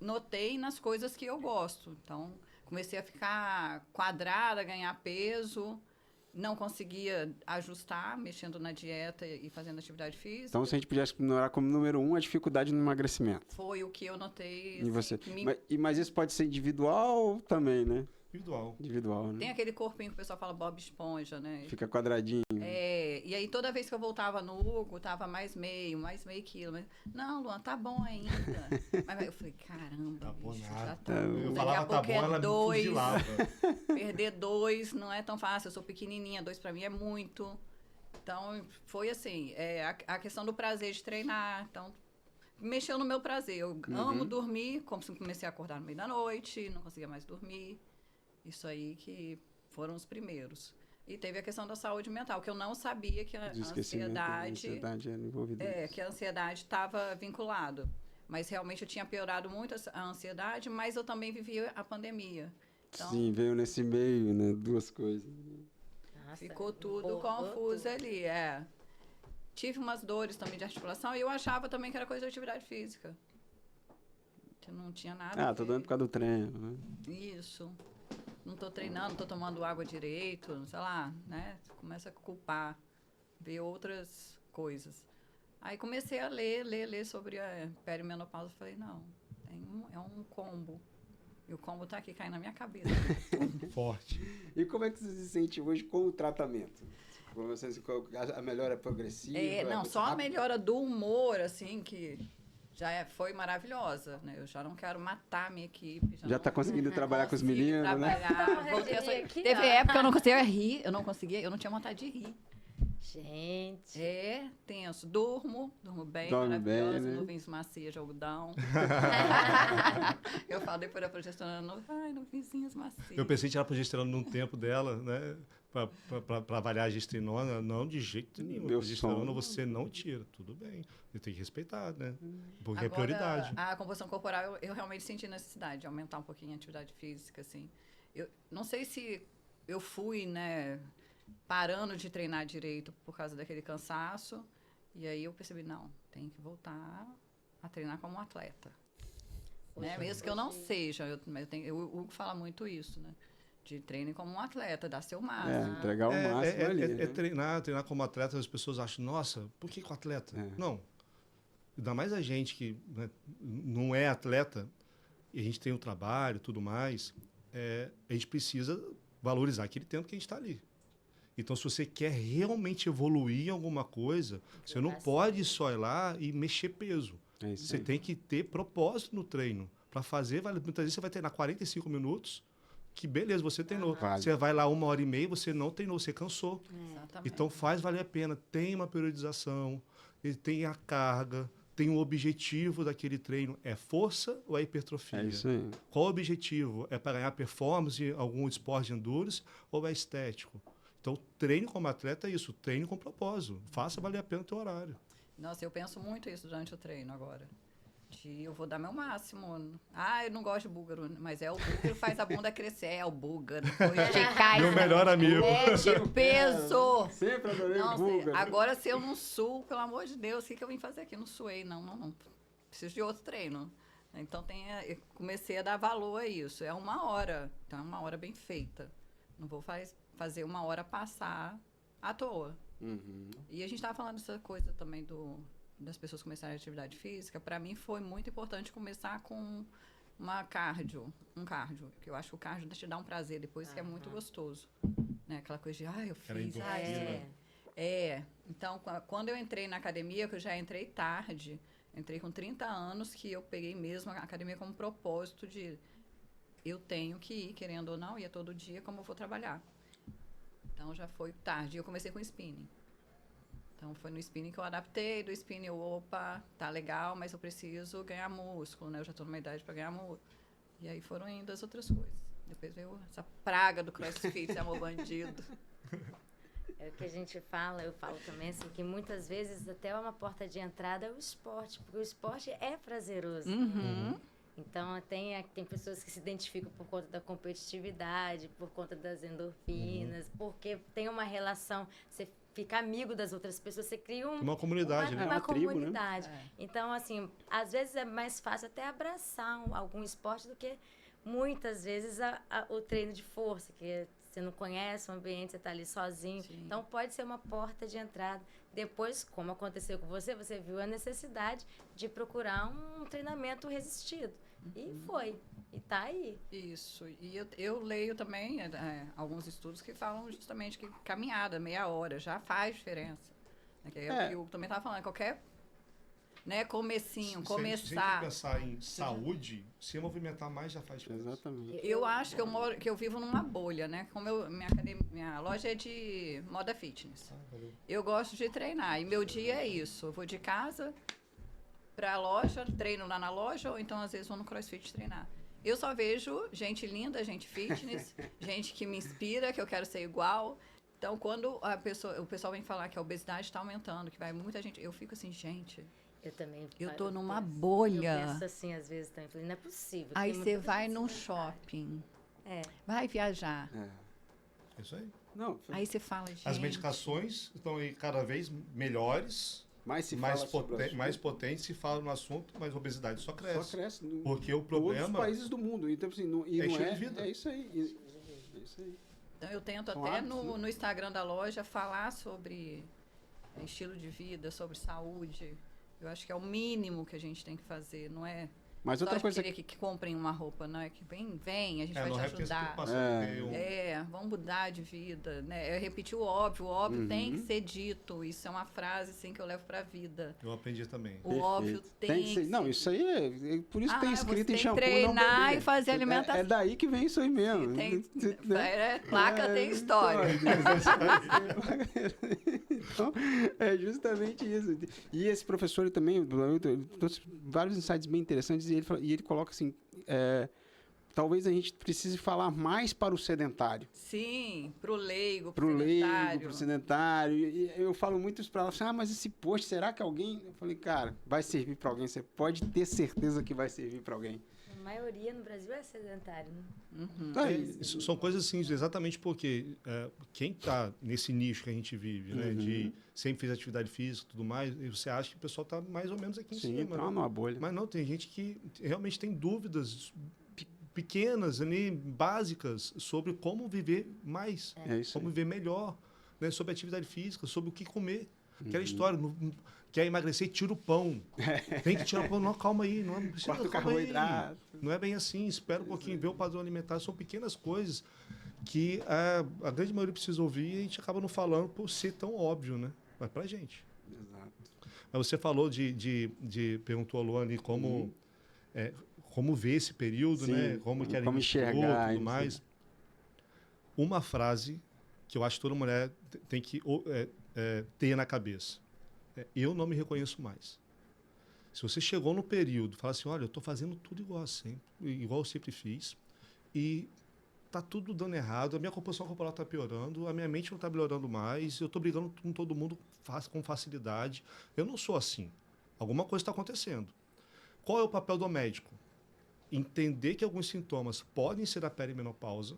notei nas coisas que eu gosto, então comecei a ficar quadrada, ganhar peso, não conseguia ajustar, mexendo na dieta e fazendo atividade física. Então, se a gente pudesse ignorar como número 1 a dificuldade no emagrecimento. Foi o que eu notei. Em você. Que Mas isso pode ser individual também, né? Individual, né? Tem aquele corpinho que o pessoal fala Bob Esponja, né? Fica quadradinho. E aí toda vez que eu voltava no Hugo, tava mais meio quilo. Mas, não, Luan, tá bom ainda. Mas eu falei, caramba, tá bom bicho, nada. já tá. Eu falava, tá bom, ela me fuzilava. Perder 2 não é tão fácil, eu sou pequenininha, 2 pra mim é muito. Então, foi assim, a questão do prazer de treinar, então, mexeu no meu prazer. Eu amo dormir, comecei a acordar no meio da noite, não conseguia mais dormir. Isso aí que foram os primeiros. E teve a questão da saúde mental, que eu não sabia que a ansiedade era envolvida. Que a ansiedade estava vinculado. Mas realmente eu tinha piorado muito a ansiedade, mas eu também vivia a pandemia. Então, sim, veio nesse meio, né? Duas coisas. Nossa, ficou tudo confuso ali, Tive umas dores também de articulação e eu achava também que era coisa de atividade física. Que não tinha nada. Tô dando por causa do treino, né? Isso. Não tô treinando, não tô tomando água direito, sei lá, né? Começa a culpar, ver outras coisas. Aí comecei a ler sobre a perimenopausa. Falei, não, é um combo. E o combo tá aqui caindo na minha cabeça. Forte. E como é que você se sente hoje com o tratamento? A melhora é progressiva? Só a melhora do humor, assim, que já foi maravilhosa, né? Eu já não quero matar a minha equipe. Já tá conseguindo trabalhar com os meninos, né? Teve época que eu não conseguia rir, eu não tinha vontade de rir. Gente. Tenso. Durmo bem, Dorme maravilhosa, bem, né? nuvens macias de algodão. Eu falo depois da progesterona, nuvenzinhas macias. Eu pensei em tirar a progesterona num tempo dela, né? Para avaliar a gestrinona, não, de jeito nenhum. A progesterona você não tira, tudo bem. Você tem que respeitar, né? Porque agora, é prioridade. A composição corporal, eu realmente senti necessidade de aumentar um pouquinho a atividade física, assim. Eu não sei se eu fui, né, parando de treinar direito por causa daquele cansaço. E aí eu percebi, não, tem que voltar a treinar como um atleta. Poxa, Né? Mesmo que eu não seja, o Hugo fala muito isso, né? De treine como um atleta, dar seu máximo. Entregar o máximo ali. Né? Treinar como atleta, as pessoas acham, nossa, por que com atleta? Não. Ainda mais a gente que, né, não é atleta, e a gente tem o trabalho e tudo mais, a gente precisa valorizar aquele tempo que a gente está ali. Então, se você quer realmente evoluir em alguma coisa, você não pode só ir lá e mexer peso. Você tem que ter propósito no treino. Para fazer, muitas vezes você vai treinar 45 minutos, que beleza, você treinou. Você vai lá 1h30, você não treinou, você cansou. Então, faz valer a pena. Tem uma periodização, tem a carga, tem um objetivo daquele treino. É força ou é hipertrofia? É isso aí. Qual o objetivo? É para ganhar performance em algum esporte de endurance ou é estético? Então, treino como atleta é isso, treino com propósito. Faça valer a pena o teu horário. Nossa, eu penso muito isso durante o treino agora. Eu vou dar meu máximo. Eu não gosto de búlgaro, mas o búlgaro que faz a bunda crescer. É o búlgaro. Meu melhor amigo. De peso. Sempre adorei o Nossa, búlgaro. agora, se eu não suo, pelo amor de Deus, o que eu vim fazer aqui? Não suei, não. Preciso de outro treino. Então, eu comecei a dar valor a isso. É 1 hora. Então, é 1 hora bem feita. Não vou fazer 1 hora passar à toa. E a gente estava falando dessa coisa também das pessoas começarem a atividade física. Para mim foi muito importante começar com um cardio, que eu acho que o cardio te dá um prazer depois, que é muito gostoso, né? Aquela coisa de, eu fiz, Então, quando eu entrei na academia, que eu já entrei tarde, entrei com 30 anos, que eu peguei mesmo a academia como propósito de eu tenho que ir, querendo ou não, ia todo dia, como eu vou trabalhar. Então, já foi tarde. Eu comecei com spinning. Então, foi no spinning que eu adaptei. Do spinning, tá legal, mas eu preciso ganhar músculo, né? Eu já estou numa idade para ganhar músculo. E aí foram indo as outras coisas. Depois veio essa praga do crossfit, amor bandido. É o que a gente fala, eu falo também, assim, que muitas vezes até uma porta de entrada é o esporte, porque o esporte é prazeroso. Então, tem pessoas que se identificam por conta da competitividade, por conta das endorfinas, porque tem uma relação, você fica amigo das outras pessoas, você cria uma comunidade, né? Uma tribo, comunidade. né? Então, assim, às vezes é mais fácil até abraçar algum esporte do que, muitas vezes, o treino de força, que você não conhece o ambiente, você está ali sozinho. Sim. Então, pode ser uma porta de entrada. Depois, como aconteceu com você viu a necessidade de procurar um treinamento resistido. E foi. E tá aí. Isso. E eu leio também alguns estudos que falam justamente que caminhada, meia hora, já faz diferença. Que é o que o Hugo também estava falando. Qualquer comecinho, começar. Se a gente pensar em saúde, se movimentar mais já faz diferença. Exatamente. Eu acho que eu vivo numa bolha, né? Como minha loja é de moda fitness. Eu gosto de treinar. E meu dia é isso. Eu vou de casa pra loja, treino lá na loja, ou então às vezes vou no CrossFit treinar. Eu só vejo gente linda, gente fitness, gente que me inspira, que eu quero ser igual. Então, quando o pessoal vem falar que a obesidade está aumentando, que vai muita gente, eu fico assim, gente... Eu também. Eu tô numa bolha. Eu penso assim, às vezes, também. Falei, não é possível. Aí você vai num shopping. Vai viajar. É isso aí. Não, aí você fala, gente... As medicações estão aí cada vez melhores, mais potentes, se fala no assunto, mas a obesidade só cresce. Só cresce. Porque o problema... Todos os países do mundo. Então, assim, é isso aí. É isso aí. Então, eu tento até no Instagram da loja falar sobre estilo de vida, sobre saúde. Eu acho que é o mínimo que a gente tem que fazer, não é? Mas outra coisa que comprem uma roupa, não é que vem, a gente vai te ajudar. Vamos mudar de vida, né? Eu repeti o óbvio tem que ser dito. Isso é uma frase assim que eu levo pra vida. Eu aprendi também. O óbvio tem que ser. Não, isso aí por isso tem escrito em shampoo. Treinar e fazer alimentação. É daí que vem isso aí mesmo. Placa tem história. Então, é justamente isso. E esse professor também trouxe vários insights bem interessantes e ele coloca assim, talvez a gente precise falar mais para o sedentário. Sim, para o leigo, para o sedentário. E eu falo muito isso para ela, assim, mas esse post, será que alguém... Eu falei, cara, vai servir para alguém, você pode ter certeza que vai servir para alguém. maioria no Brasil é sedentário, né? São coisas assim, exatamente porque quem está nesse nicho que a gente vive, né, de sempre fez atividade física e tudo mais, e você acha que o pessoal está mais ou menos aqui em cima. Tá numa bolha. Mas não, tem gente que realmente tem dúvidas pequenas, ali, básicas, sobre como viver mais, como viver melhor, né, sobre atividade física, sobre o que comer. Aquela história, quer emagrecer, tira o pão. Tem que tirar o pão. Não, calma aí. Não precisa, Corta o carboidrato. Não é bem assim. Espera um pouquinho, vê o padrão alimentar. São pequenas coisas que a grande maioria precisa ouvir e a gente acaba não falando por ser tão óbvio, né? Mas pra gente. Exato. Mas você falou perguntou a Luane como ver esse período, né? Como enxergar tudo mais. Uma frase que eu acho que toda mulher tem que ter na cabeça. Eu não me reconheço mais. Se você chegou no período, fala assim, olha, eu estou fazendo tudo igual eu sempre fiz, e está tudo dando errado, a minha composição corporal está piorando, a minha mente não está melhorando mais, eu estou brigando com todo mundo com facilidade. Eu não sou assim. Alguma coisa está acontecendo. Qual é o papel do médico? Entender que alguns sintomas podem ser a perimenopausa,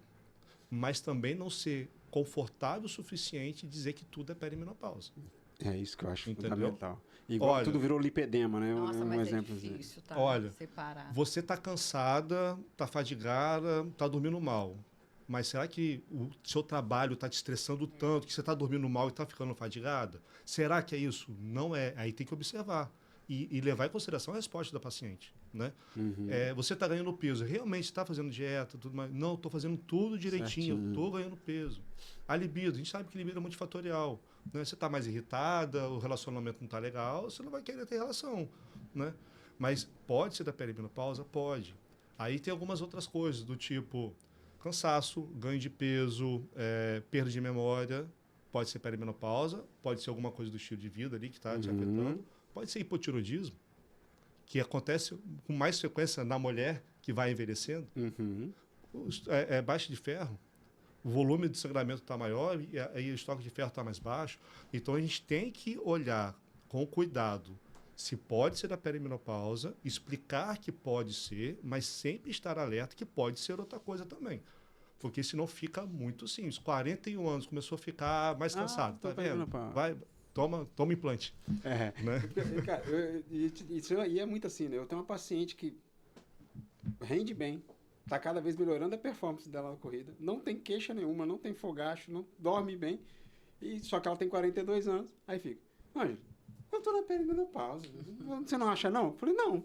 mas também não ser confortável o suficiente e dizer que tudo é perimenopausa. É isso que eu acho Entendeu? fundamental. Igual tudo virou lipedema, né? Nossa, mas exemplo. É difícil, tá? Olha, Separar. Você está cansada, está fadigada, está dormindo mal. Mas será que o seu trabalho está te estressando tanto que você está dormindo mal e está ficando fadigada? Será que é isso? Não é. Aí tem que observar. E levar em consideração a resposta da paciente, né? Você está ganhando peso. Realmente está fazendo dieta, tudo mais? Não, estou fazendo tudo direitinho. Estou ganhando peso. A libido, a gente sabe que libido é multifatorial, né? Você está mais irritada, o relacionamento não está legal, você não vai querer ter relação, né? Mas pode ser da perimenopausa? Pode. Aí tem algumas outras coisas, do tipo cansaço, ganho de peso, perda de memória. Pode ser perimenopausa, pode ser alguma coisa do estilo de vida ali que está te afetando. Pode ser hipotiroidismo, que acontece com mais frequência na mulher que vai envelhecendo. Baixa de ferro. O volume de sangramento está maior e aí o estoque de ferro está mais baixo. Então, a gente tem que olhar com cuidado se pode ser da perimenopausa, explicar que pode ser, mas sempre estar alerta que pode ser outra coisa também. Porque senão fica muito simples. 41 anos, começou a ficar mais cansado, tá vendo? Vai, toma implante. Né? Cara, isso aí é muito assim, né? Eu tenho uma paciente que rende bem, tá cada vez melhorando a performance dela na corrida, não tem queixa nenhuma, não tem fogacho, não dorme bem, só que ela tem 42 anos, aí fica, Ângelo, eu tô na perimenopausa, você não acha não? Eu falei, não.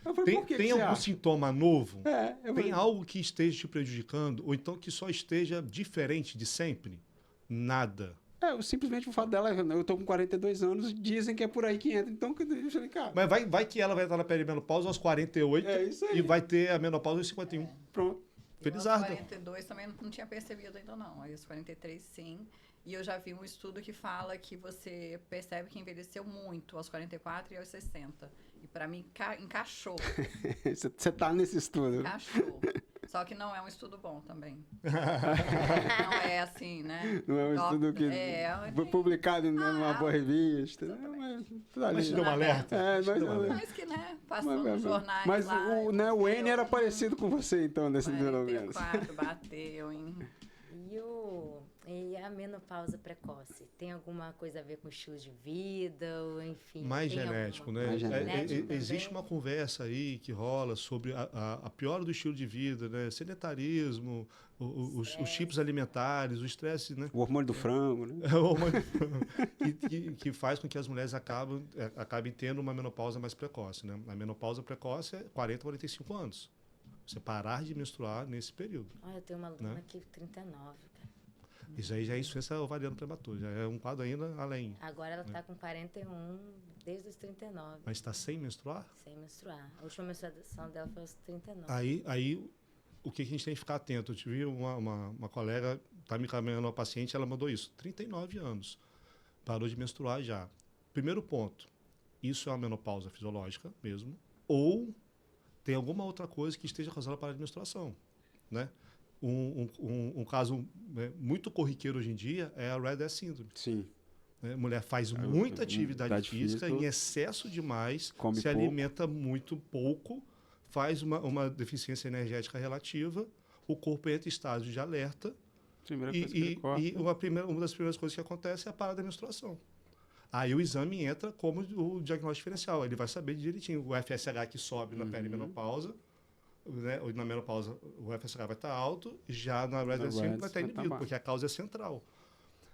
Eu falei, por que tem que algum acha? sintoma novo? Eu tem algo que esteja te prejudicando, ou então que só esteja diferente de sempre? Nada. Simplesmente o fato dela, eu tô com 42 anos, dizem que é por aí que entra, então eu falei, cara... Mas vai que ela vai estar na perimenopausa aos 48 isso aí. E vai ter a menopausa aos 51. Pronto. Felizardo. Aos 42 também não tinha percebido ainda não, aí aos 43 sim. E eu já vi um estudo que fala que você percebe que envelheceu muito aos 44 e aos 60. E para mim encaixou. Você tá nesse estudo. Encaixou. Só que não é um estudo bom também. Não é assim, né? Não é um estudo que foi publicado numa boa revista. Mas te deu um alerta. Mas que, né? Passou nos jornais mas lá. O N era parecido com você, então, nesse pelo menos. 44, bateu, hein? E a menopausa precoce? Tem alguma coisa a ver com estilo de vida, ou enfim? Mais genético, né? Mais genético existe uma conversa aí que rola sobre a piora do estilo de vida, né? Sedentarismo, os chips alimentares, o estresse, né? O hormônio do frango, né? O hormônio do frango, que faz com que as mulheres acabem tendo uma menopausa mais precoce, né? A menopausa precoce é 40, 45 anos. Você parar de menstruar nesse período. Eu tenho uma aluna aqui, 39, cara. Isso aí já é insuficiência ovariana prematura, já é um quadro ainda além. Agora ela está com 41 desde os 39. Mas está sem menstruar? Sem menstruar. A última menstruação dela foi aos 39. Aí o que a gente tem que ficar atento? Eu tive uma colega, está me encaminhando uma paciente, ela mandou isso, 39 anos, parou de menstruar já. Primeiro ponto, isso é uma menopausa fisiológica mesmo, ou tem alguma outra coisa que esteja causando a parada de menstruação, né? Um caso muito corriqueiro hoje em dia é a Red Death Syndrome. Sim. Mulher faz muita atividade física em excesso demais, se alimenta muito pouco, faz uma deficiência energética relativa, o corpo entra em estágio de alerta, e uma das primeiras coisas que acontece é a parada da menstruação. Aí o exame entra como o diagnóstico diferencial. Ele vai saber direitinho. O FSH que sobe na perimenopausa, né? Na menopausa o FSH vai estar alto, já na Red vai estar inibido, porque a causa é central.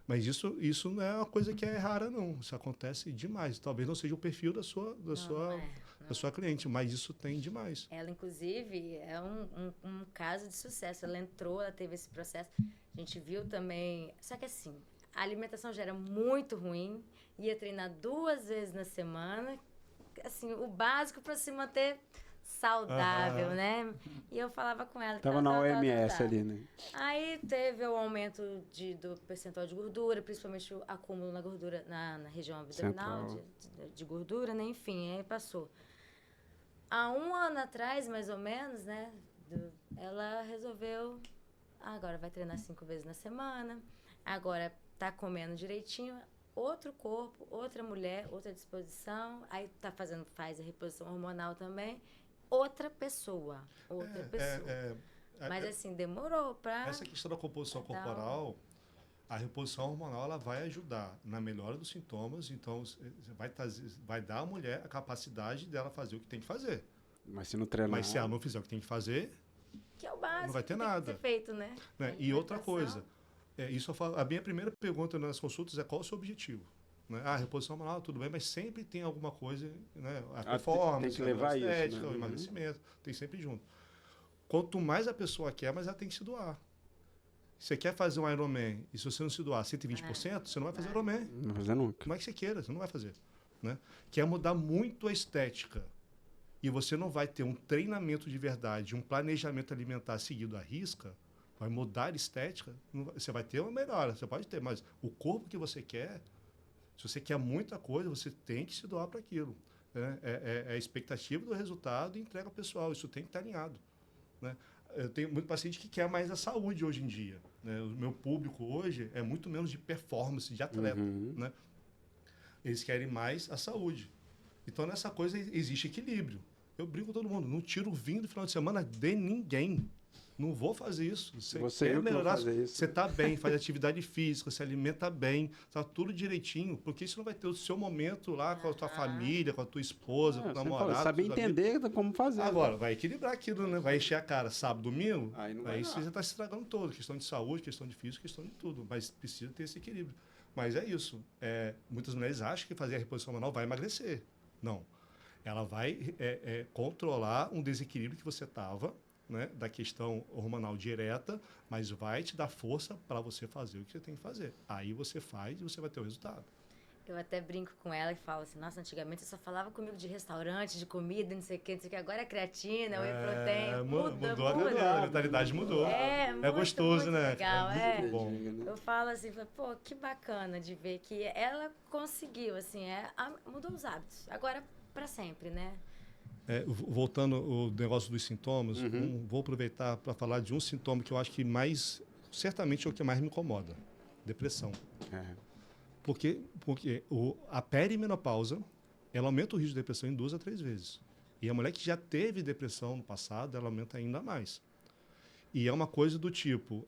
Mas isso não é uma coisa que é rara, não. Isso acontece demais. Talvez não seja o perfil da sua cliente, mas isso tem demais. Ela, inclusive, é um caso de sucesso. Ela entrou, ela teve esse processo. A gente viu também... Só que assim, a alimentação já era muito ruim. Ia treinar 2 vezes na semana. Assim, o básico para se manter saudável, né? E eu falava com ela... Tava na OMS ali, né? Aí teve o aumento do percentual de gordura, principalmente o acúmulo na gordura, na região abdominal de gordura, né? Enfim, aí passou. Há 1 ano atrás, mais ou menos, né? Ela resolveu... Agora vai treinar 5 vezes na semana. Agora tá comendo direitinho. Outro corpo, outra mulher, outra disposição. Aí faz a reposição hormonal também. Outra pessoa. Mas assim, demorou para... Essa questão da composição corporal, a reposição hormonal, ela vai ajudar na melhora dos sintomas. Então, vai dar à mulher a capacidade dela fazer o que tem que fazer. Mas se não treinar... Mas se ela não fizer o que tem que fazer... Que é o básico, não vai ter nada. Tem que ser feito, né? E outra coisa, a minha primeira pergunta nas consultas é qual o seu objetivo? Né? Reposição hormonal, tudo bem, mas sempre tem alguma coisa, né? A performance, tem que levar a estética, isso, né? O emagrecimento, tem sempre junto. Quanto mais a pessoa quer, mais ela tem que se doar. Você quer fazer um Ironman e se você não se doar 120%, você não vai fazer Ironman. Não vai fazer nunca. Como é que você queira, você não vai fazer. Né? Quer mudar muito a estética e você não vai ter um treinamento de verdade, um planejamento alimentar seguido à risca, vai mudar a estética, você vai ter uma melhora, você pode ter, mas o corpo que você quer, se você quer muita coisa, você tem que se doar para aquilo. Né? É a expectativa do resultado e entrega pessoal, isso tem que estar alinhado. Né? Eu tenho muito paciente que quer mais a saúde hoje em dia. Né? O meu público hoje é muito menos de performance, de atleta. Né? Eles querem mais a saúde. Então, nessa coisa existe equilíbrio. Eu brinco com todo mundo, não tiro o vinho do final de semana de ninguém. Não vou fazer isso. Você quer melhorar, você está bem, faz atividade física, se alimenta bem, está tudo direitinho, porque isso não vai ter o seu momento lá com a tua família, com a tua esposa, com o namorado. Saber entender como fazer. Agora, vai equilibrar aquilo, né? Vai encher a cara sábado, domingo, aí você já está se estragando todo. Questão de saúde, questão de físico, questão de tudo. Mas precisa ter esse equilíbrio. Mas é isso. Muitas mulheres acham que fazer a reposição hormonal vai emagrecer. Não. Ela vai controlar um desequilíbrio que você estava, né, da questão hormonal direta, mas vai te dar força para você fazer o que você tem que fazer. Aí você faz e você vai ter o resultado. Eu até brinco com ela e falo assim, nossa, antigamente você só falava comigo de restaurante, de comida, não sei o que, agora é creatina, whey protein, mudou. A mentalidade mudou. É gostoso, muito né? legal, é muito bom. Eu falo assim, pô, que bacana de ver que ela conseguiu, assim, mudou os hábitos. Agora, para sempre, né? Voltando ao negócio dos sintomas, vou aproveitar para falar de um sintoma que eu acho que certamente é o que mais me incomoda: depressão. Porque a perimenopausa, ela aumenta o risco de depressão em 2 a 3 vezes. E a mulher que já teve depressão no passado, ela aumenta ainda mais. E é uma coisa do tipo,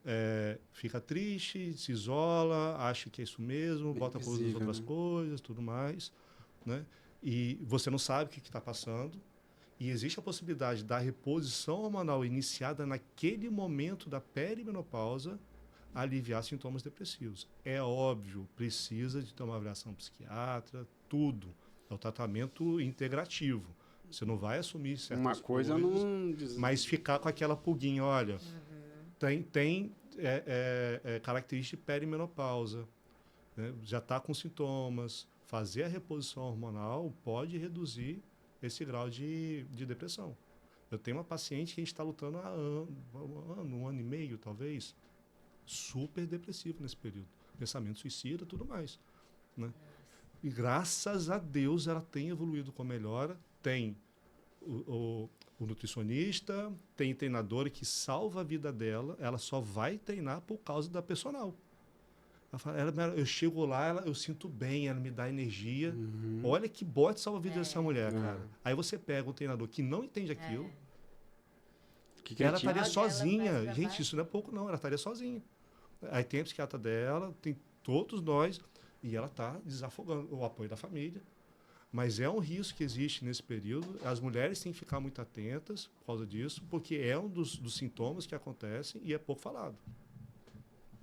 fica triste, se isola, acha que é isso mesmo, bota por outras coisas, tudo mais, né? E você não sabe o que está passando. E existe a possibilidade da reposição hormonal iniciada naquele momento da perimenopausa aliviar sintomas depressivos. É óbvio, precisa de ter uma avaliação psiquiatra, tudo. É o tratamento integrativo. Você não vai assumir certas coisas, mas ficar com aquela pulguinha, olha, tem característica de perimenopausa, né? Já está com sintomas. Fazer a reposição hormonal pode reduzir esse grau de depressão. Eu tenho uma paciente que a gente está lutando há um ano e meio, talvez, super depressivo nesse período. Pensamento suicida, tudo mais. Né? E graças a Deus ela tem evoluído com melhora. Tem o nutricionista, tem treinadora que salva a vida dela, ela só vai treinar por causa da personal. Ela fala, eu chego lá, eu sinto bem, ela me dá energia. Olha que bote salva a vida dessa mulher, cara. Aí você pega um treinador que não entende aquilo, ela estaria Alguém sozinha. ela vai Gente, trabalhar. isso não é pouco, não. Ela estaria sozinha. Aí tem a psiquiatra dela, tem todos nós, e ela está desafogando o apoio da família. Mas é um risco que existe nesse período. As mulheres têm que ficar muito atentas por causa disso, porque é um dos sintomas que acontecem e é pouco falado.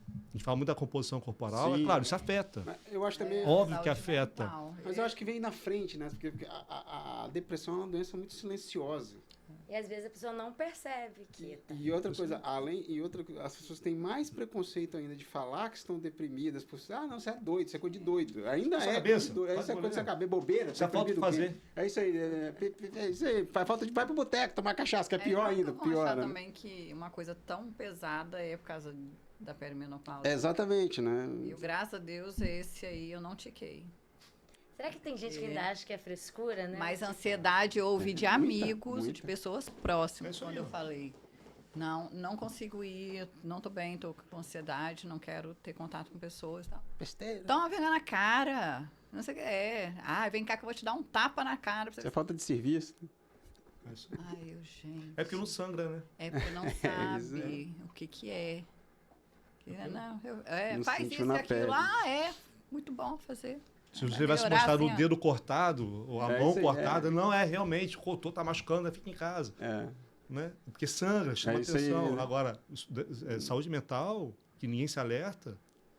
A gente fala muito da composição corporal, é Sim. claro, isso afeta. Mas eu acho também. Óbvio Saúde que afeta. mental. Mas eu acho que vem na frente, né? Porque a depressão é uma doença muito silenciosa. E às vezes a pessoa não percebe que tá. E outra coisa, as pessoas têm mais preconceito ainda de falar que estão deprimidas. Por, não, você é doido, você é coisa de doido. Ainda Sua é. cabeça, Doido, faz isso é coisa de bobeira. saber bobeira. Isso é falta de fazer. É isso aí. É isso aí. Faz falta de vai pro boteco, tomar cachaça, que é pior ainda. Eu vou Pior, achar né? também que uma coisa tão pesada é por causa da perimenopausa. Exatamente, né? Eu, graças a Deus, esse aí eu não tiquei. Será que tem gente que ainda acha que é frescura, né? Mas a ansiedade eu ouvi de amigos, muita. de pessoas É próximas, isso quando aí, eu ó. falei. Não consigo ir, não tô bem, tô com ansiedade, não quero ter contato com pessoas e tal. Besteira. Toma vergonha na cara. Não sei o que é. Vem cá que eu vou te dar um tapa na cara. Pra Isso é você... falta de serviço. É isso aí. Ai, gente. É porque não sangra, né? É porque não isso sabe o que é. Não, Não faz sentiu isso na e aquilo. pele. Muito bom fazer. Se você Vai tivesse melhorar, mostrado assim, o ó. dedo cortado, ou a É mão isso aí, cortada, não é realmente, cortou, tá machucando, fica em casa. É. Né? Porque sangra, chama isso aí, atenção. né? Agora, saúde mental, que ninguém se alerta,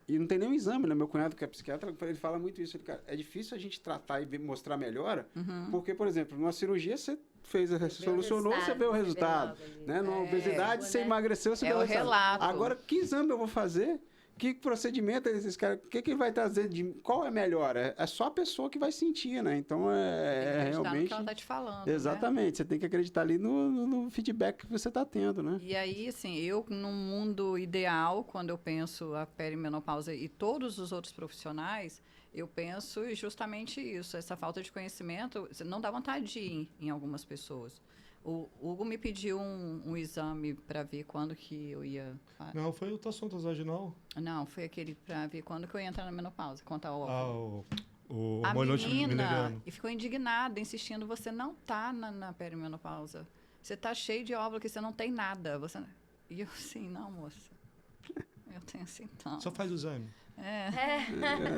E não tem nenhum exame, né? Meu cunhado, que é psiquiatra, ele fala muito isso. Ele, cara, é difícil a gente tratar e mostrar melhora, porque, por exemplo, numa cirurgia você fez, solucionou, você vê o resultado. logo ali. Né? Numa obesidade, né? você emagreceu, você É vê o resultado. relato. Agora, que exame eu vou fazer? Que procedimento esses caras... O que vai trazer? Qual é melhor? É só a pessoa que vai sentir, né? Então, Tem que acreditar no realmente... que ela tá te falando. Né? Exatamente. Você tem que acreditar ali no feedback que você está tendo, né? E aí, assim, eu, num mundo ideal, quando eu penso a perimenopausa e todos os outros profissionais, eu penso justamente isso, essa falta de conhecimento, não dá vontade de ir em algumas pessoas. O Hugo me pediu um exame para ver quando que eu ia... não, foi o ultrassom vaginal. Não, foi aquele para ver quando que eu ia entrar na menopausa, quanto ao O a hormônio menina antimineriano. e ficou indignada, insistindo, você não tá na perimenopausa. Você tá cheio de óvulo que você não tem nada. E eu assim, não, moça. Eu tenho sintomas. Só faz o exame.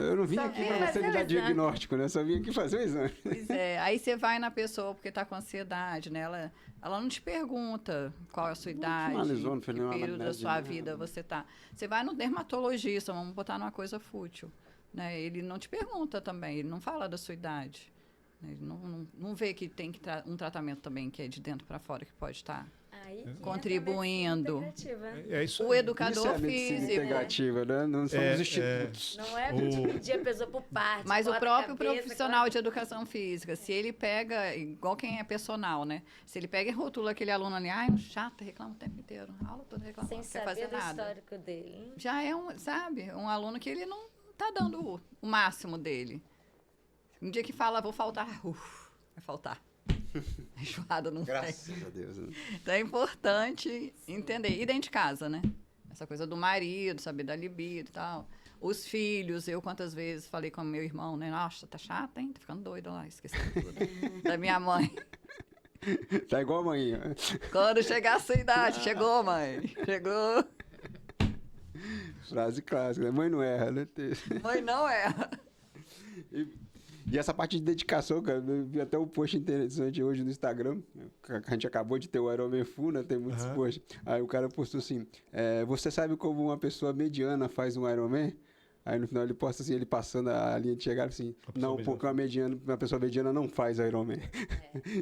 Eu não vim Só aqui vim para você fazer me o dar exame. diagnóstico, né? Só vim aqui fazer o exame. Pois é, aí você vai na pessoa porque tá com ansiedade, né? Ela não te pergunta qual é a sua idade, analisou, não que fez nenhuma período da anamnese, sua né? vida você tá. Você vai no dermatologista, vamos botar numa coisa fútil, né? Ele não te pergunta também, ele não fala da sua idade. Ele não vê que tem um tratamento também que é de dentro para fora que pode estar Aí que entra a contribuindo. medicina integrativa, né? É isso o aí. educador Isso é a medicina físico. integrativa, né? Não são os institutos. Não é dividir a pessoa por partes. Mas o corta a próprio cabeça, profissional de educação física, se ele pega, igual quem é personal, né? Se ele pega e rotula aquele aluno ali, chato, reclama o tempo inteiro, a aula toda reclama, sem não quer saber fazer do nada. histórico dele. Já é um aluno que ele não tá dando o máximo dele. Um dia que fala, vou faltar, vai faltar. Enjoada não sai. Graças a Deus. Né? Então é importante entender. E dentro de casa, né? Essa coisa do marido, saber da libido e tal. Os filhos, eu quantas vezes falei com meu irmão, né? Nossa, tá chata, hein? Tá ficando doida lá, esquecendo tudo. Da minha mãe. Tá igual amanhã. Quando chegar a sua idade, chegou, mãe. Chegou. Frase clássica, né? Mãe não erra, né? Mãe não é. E essa parte de dedicação, cara, eu vi até um post interessante hoje no Instagram, a gente acabou de ter o Ironman Full, né, tem muitos posts, aí o cara postou assim, você sabe como uma pessoa mediana faz um Ironman? Aí no final ele posta assim, ele passando a linha de chegada assim, não, porque uma pessoa mediana não faz Ironman.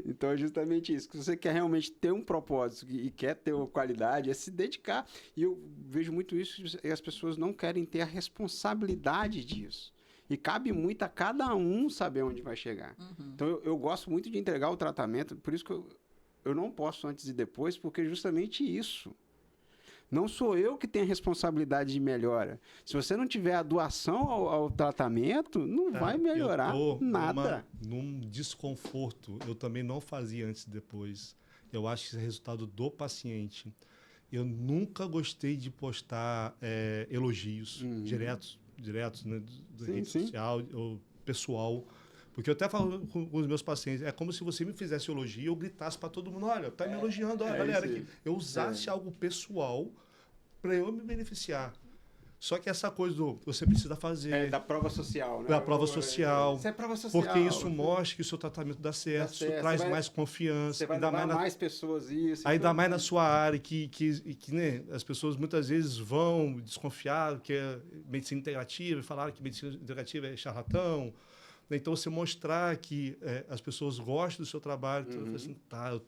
Então é justamente isso, que você quer realmente ter um propósito e quer ter uma qualidade, é se dedicar. E eu vejo muito isso, e as pessoas não querem ter a responsabilidade disso. E cabe muito a cada um saber onde vai chegar. Então, eu gosto muito de entregar o tratamento, por isso que eu não posso antes e depois, porque é justamente isso. Não sou eu que tenho a responsabilidade de melhora. Se você não tiver a doação ao tratamento, não vai melhorar nada. Num desconforto, eu também não fazia antes e depois. Eu acho que isso é resultado do paciente. Eu nunca gostei de postar elogios diretos, né, da rede social ou pessoal, Porque eu até falo com os meus pacientes, é como se você me fizesse elogio e eu gritasse para todo mundo, olha, tá me elogiando, olha, galera, que eu usasse algo pessoal para eu me beneficiar. Só que essa coisa do você precisa fazer. Da prova social, né? Da prova social. Isso é prova social. Porque isso mostra que o seu tratamento dá certo, isso traz mais confiança. Você vai levar mais pessoas isso. Ainda mais na sua área, que né, as pessoas muitas vezes vão desconfiar que é medicina integrativa, e falaram que medicina integrativa é charlatão. Então, você mostrar que as pessoas gostam do seu trabalho, então, eu falo assim, tá, eu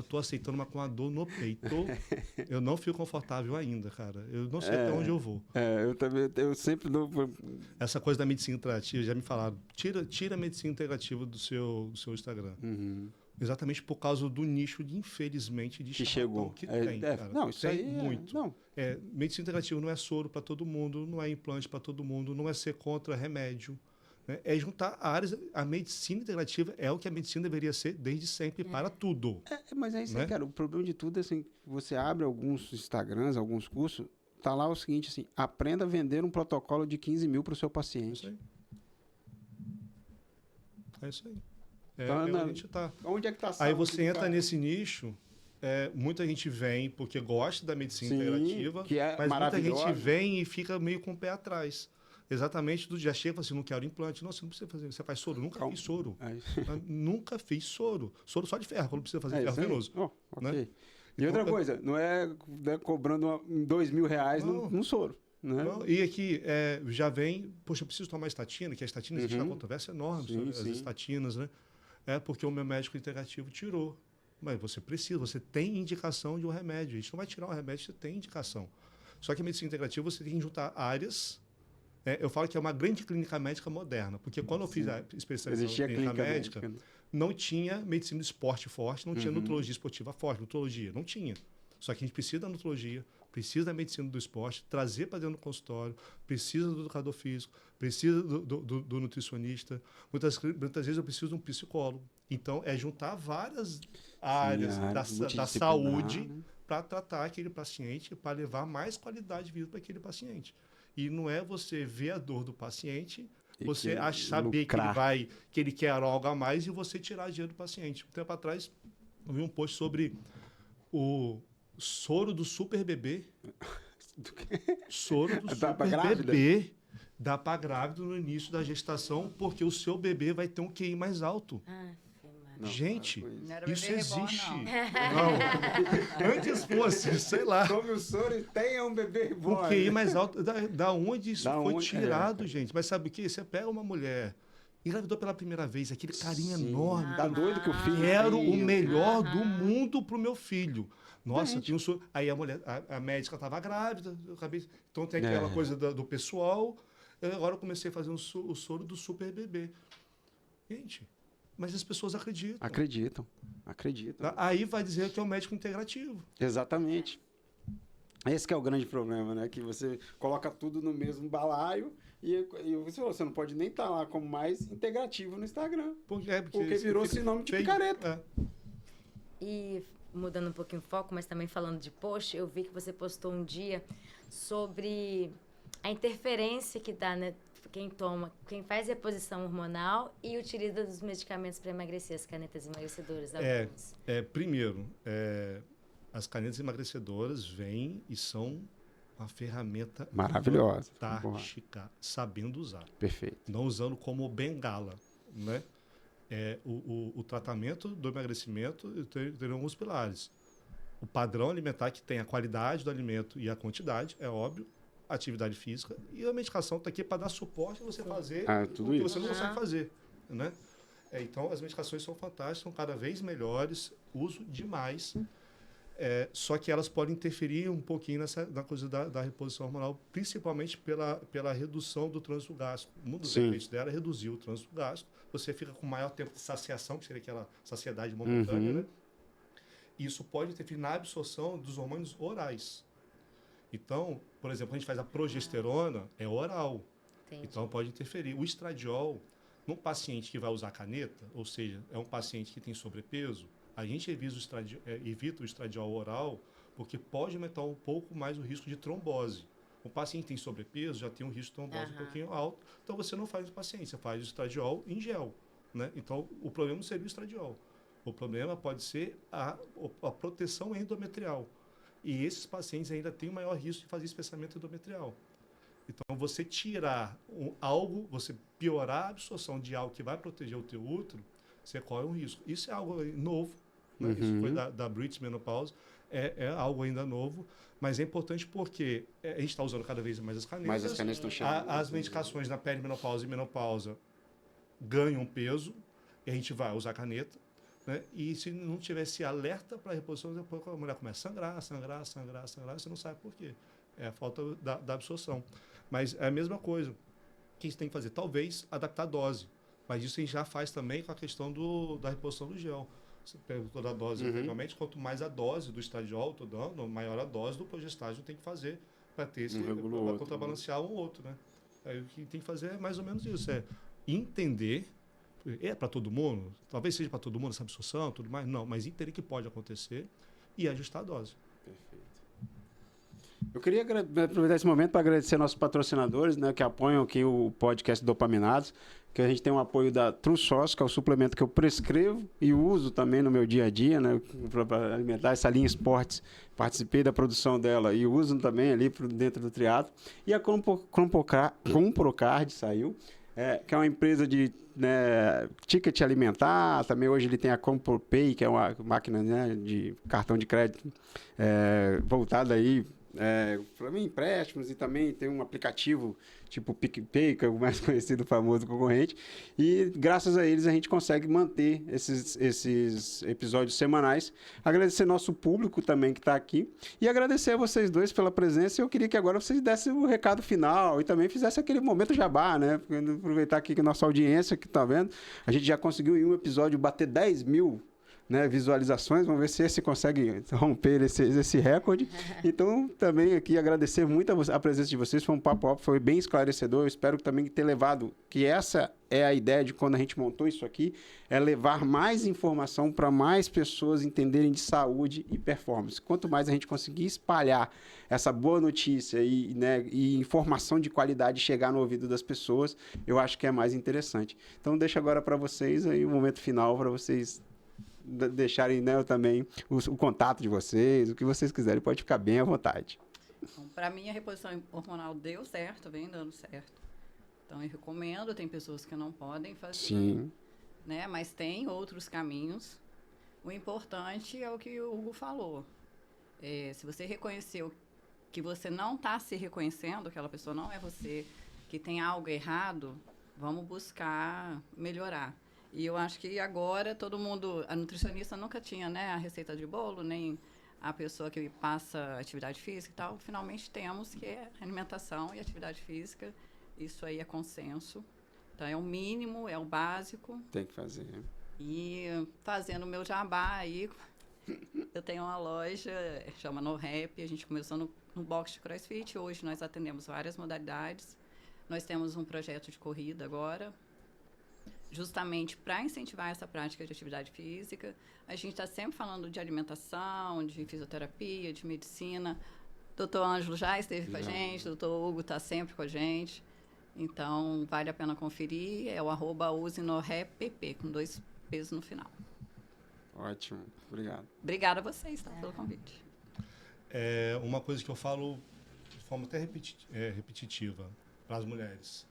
tô aceitando, mas com uma dor no peito, eu não fico confortável ainda, cara. Eu não sei até onde eu vou. Eu também, eu sempre dou... Essa coisa da medicina integrativa, já me falaram, tira a medicina integrativa do seu Instagram. Exatamente por causa do nicho, infelizmente, de charlatão que tem, cara. Não, isso tem aí muito. Medicina integrativa não é soro para todo mundo, não é implante para todo mundo, não é ser contra remédio. É juntar áreas. A medicina integrativa é o que a medicina deveria ser desde sempre para tudo. Mas é isso aí, cara. O problema de tudo é assim, você abre alguns Instagrams, alguns cursos, tá lá o seguinte, assim, aprenda a vender um protocolo de 15 mil para o seu paciente. É isso aí. Então, onde a gente tá. Onde é que tá a Aí você entra nesse nicho, muita gente vem porque gosta da medicina integrativa, mas muita gente vem e fica meio com o pé atrás. Exatamente, do dia chega e fala assim, não quero implante. Não, você não precisa fazer. Você faz soro? Nunca fiz soro. Nunca fiz soro. Soro só de ferro, quando precisa fazer ferro venoso. Né? E outra coisa, não é cobrando R$2.000 num soro. Né? Não, e aqui já vem, poxa, eu preciso tomar estatina, que a estatina existe uma controvérsia enorme sobre as estatinas, né? Porque o meu médico integrativo tirou. Mas você precisa, você tem indicação de um remédio. A gente não vai tirar um remédio, você tem indicação. Só que a medicina integrativa você tem que juntar áreas. Eu falo que é uma grande clínica médica moderna, porque quando eu fiz a especialização em clínica médica, não tinha medicina do esporte forte, não tinha nutrologia esportiva forte, nutrologia, não tinha. Só que a gente precisa da nutrologia, precisa da medicina do esporte, trazer para dentro do consultório, precisa do educador físico, precisa do nutricionista, muitas vezes eu preciso de um psicólogo. Então, é juntar várias áreas da saúde para tratar aquele paciente, para levar mais qualidade de vida para aquele paciente. E não é você ver a dor do paciente, você saber que ele quer algo a mais e você tirar dinheiro do paciente. Um tempo atrás, eu vi um post sobre o soro do super bebê. Soro do super bebê dá para grávida no início da gestação, porque o seu bebê vai ter um QI mais alto. Não, gente, isso existe. Não. Antes fosse, sei lá. Tome o soro e tenha um bebê reborn. O QI mais alto, da onde isso foi tirado, gente? Mas sabe o que? Você pega uma mulher, engravidou pela primeira vez, aquele carinho enorme. Tá doido que o filho... Quero o melhor do mundo pro meu filho. Nossa, tinha um soro. Aí a médica estava grávida, então tem aquela coisa do pessoal. Agora eu comecei a fazer o soro do super bebê. Gente... Mas as pessoas acreditam. Acreditam. Aí vai dizer que é um médico integrativo. Exatamente. Esse que é o grande problema, né? Que você coloca tudo no mesmo balaio e você não pode nem estar lá como mais integrativo no Instagram. Porque virou sinônimo de picareta. E mudando um pouquinho o foco, mas também falando de post, eu vi que você postou um dia sobre a interferência que dá, né? Quem faz reposição hormonal e utiliza os medicamentos para emagrecer, as canetas emagrecedoras. Primeiro, as canetas emagrecedoras vêm e são uma ferramenta maravilhosa, fantástica, sabendo usar. Perfeito. Não usando como bengala, né? O tratamento do emagrecimento tem alguns pilares. O padrão alimentar, que tem a qualidade do alimento e a quantidade, é óbvio. Atividade física, e a medicação está aqui para dar suporte a você fazer tudo o que isso. você não consegue fazer, né? Então, as medicações são fantásticas, são cada vez melhores, uso demais, só que elas podem interferir um pouquinho na coisa da reposição hormonal, principalmente pela redução do trânsito gástrico. Um dos efeitos dela é reduzir o trânsito gástrico, você fica com maior tempo de saciação, que seria aquela saciedade momentânea, né? Isso pode interferir na absorção dos hormônios orais. Então, por exemplo, a gente faz a progesterona, é oral. Entendi. Então, pode interferir. O estradiol, num paciente que vai usar caneta, ou seja, é um paciente que tem sobrepeso, a gente evita o estradiol oral porque pode aumentar um pouco mais o risco de trombose. O paciente que tem sobrepeso já tem um risco de trombose um pouquinho alto, então você não faz o paciente, você faz o estradiol em gel. né? Então, o problema não seria o estradiol. O problema pode ser a proteção endometrial. E esses pacientes ainda têm o maior risco de fazer espessamento endometrial. Então, você tirar algo, você piorar a absorção de algo que vai proteger o teu útero, você corre um risco. Isso é algo novo, né? Isso foi da British Menopause, é algo ainda novo, mas é importante porque a gente está usando cada vez mais as canetas. Mas as canetas estão chegando. As medicações na perimenopausa e menopausa ganham peso, e a gente vai usar caneta, né? E se não tivesse alerta para a reposição, depois a mulher começa a sangrar, você não sabe por quê. É a falta da absorção. Mas é a mesma coisa. O que você tem que fazer? Talvez adaptar a dose. Mas isso a gente já faz também com a questão da reposição do gel. Você perguntou da dose anteriormente, quanto mais a dose do estradiol estou dando, maior a dose do progestágeno tem que fazer para ter para contrabalancear um outro, né? Aí o que tem que fazer é mais ou menos isso, é entender, é para todo mundo, talvez seja para todo mundo essa absorção, tudo mais, não, mas entender que pode acontecer e ajustar a dose. Perfeito. Eu queria aproveitar esse momento para agradecer nossos patrocinadores, né, que apoiam aqui o podcast Dopaminados, que a gente tem um apoio da True Source, que é o suplemento que eu prescrevo e uso também no meu dia a dia, né, para alimentar essa linha esportes. Participei da produção dela e uso também ali dentro do triatlo. E a Comprocard saiu, que é uma empresa de ticket alimentar. Também hoje ele tem a ComproPay, que é uma máquina, né, de cartão de crédito voltada aí para empréstimos, e também tem um aplicativo tipo PicPay, que é o mais conhecido, famoso concorrente, e graças a eles a gente consegue manter esses episódios semanais. Agradecer nosso público também que está aqui e agradecer a vocês dois pela presença. Eu queria que agora vocês dessem o recado final e também fizessem aquele momento jabá, né? Aproveitar aqui que a nossa audiência que está vendo, a gente já conseguiu em um episódio bater 10 mil, né, visualizações. Vamos ver se esse consegue romper esse recorde. Então, também aqui agradecer muito a presença de vocês. Foi um papo, foi bem esclarecedor. Eu espero também ter levado, que essa é a ideia de quando a gente montou isso aqui, é levar mais informação para mais pessoas entenderem de saúde e performance. Quanto mais a gente conseguir espalhar essa boa notícia e informação de qualidade chegar no ouvido das pessoas, eu acho que é mais interessante. Então, deixo agora para vocês aí o momento final, para vocês deixarem, né, também o contato de vocês, o que vocês quiserem, pode ficar bem à vontade. Então, para mim, a reposição hormonal deu certo, vem dando certo. Então, eu recomendo, tem pessoas que não podem fazer. Sim. Né, mas tem outros caminhos. O importante é o que o Hugo falou. Se você reconheceu que você não está se reconhecendo, aquela pessoa não é você, que tem algo errado, vamos buscar melhorar. E eu acho que agora todo mundo, a nutricionista nunca tinha, né, a receita de bolo, nem a pessoa que passa atividade física e tal. Finalmente temos, que é alimentação e atividade física. Isso aí é consenso. Então, é o mínimo, é o básico. Tem que fazer. E fazendo o meu jabá aí, eu tenho uma loja, chama No Rap. A gente começou no box de CrossFit. Hoje nós atendemos várias modalidades. Nós temos um projeto de corrida agora, justamente para incentivar essa prática de atividade física. A gente está sempre falando de alimentação, de fisioterapia, de medicina. O doutor Ângelo já esteve com a gente, o doutor Hugo está sempre com a gente. Então, vale a pena conferir. É o @usenorep.pp, com 2 P's no final. Ótimo, obrigado. Obrigada a vocês, pelo convite. Uma coisa que eu falo de forma até repetitiva para as mulheres.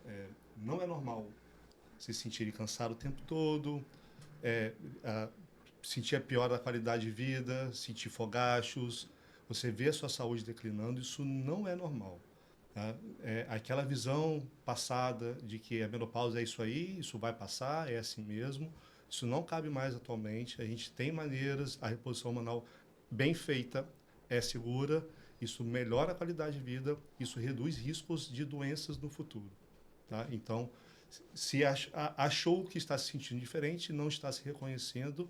Não é normal se sentirem cansados o tempo todo, sentir a pior da qualidade de vida, sentir fogachos, você vê a sua saúde declinando. Isso não é normal. Tá? Aquela visão passada de que a menopausa é isso aí, isso vai passar, é assim mesmo, isso não cabe mais atualmente. A gente tem maneiras, a reposição hormonal bem feita é segura, isso melhora a qualidade de vida, isso reduz riscos de doenças no futuro. Tá? Então, se achou que está se sentindo diferente, não está se reconhecendo,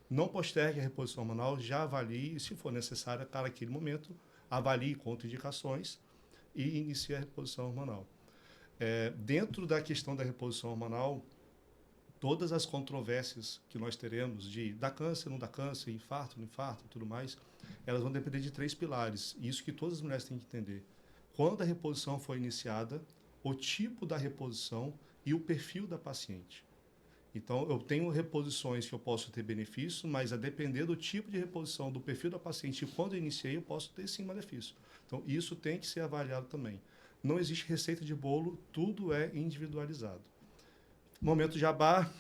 não postergue a reposição hormonal, já avalie, e se for necessário, para aquele momento, avalie contraindicações e inicie a reposição hormonal. Dentro da questão da reposição hormonal, todas as controvérsias que nós teremos de dá câncer, não dá câncer, infarto, não infarto e tudo mais, elas vão depender de 3 pilares. Isso que todas as mulheres têm que entender. Quando a reposição foi iniciada, o tipo da reposição e o perfil da paciente. Então, eu tenho reposições que eu posso ter benefício, mas a depender do tipo de reposição, do perfil da paciente, quando eu iniciei, eu posso ter sim malefício. Então, isso tem que ser avaliado também. Não existe receita de bolo, tudo é individualizado. Momento jabá,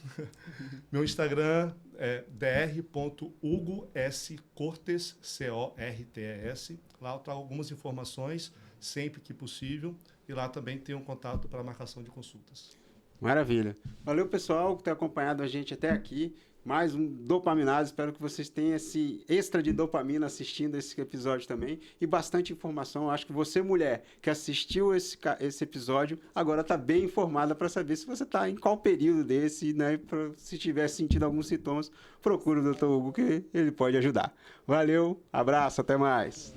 meu Instagram é dr.hugoscortes, C-O-R-T-E-S. Lá eu trago algumas informações, sempre que possível, e lá também tem um contato para marcação de consultas. Maravilha. Valeu, pessoal, que tem acompanhado a gente até aqui. Mais um Dopaminado. Espero que vocês tenham esse extra de dopamina assistindo esse episódio também. E bastante informação. Acho que você, mulher, que assistiu esse episódio, agora está bem informada para saber se você está em qual período desse, né? Se tiver sentindo alguns sintomas, procure o Dr. Hugo, que ele pode ajudar. Valeu, abraço, até mais.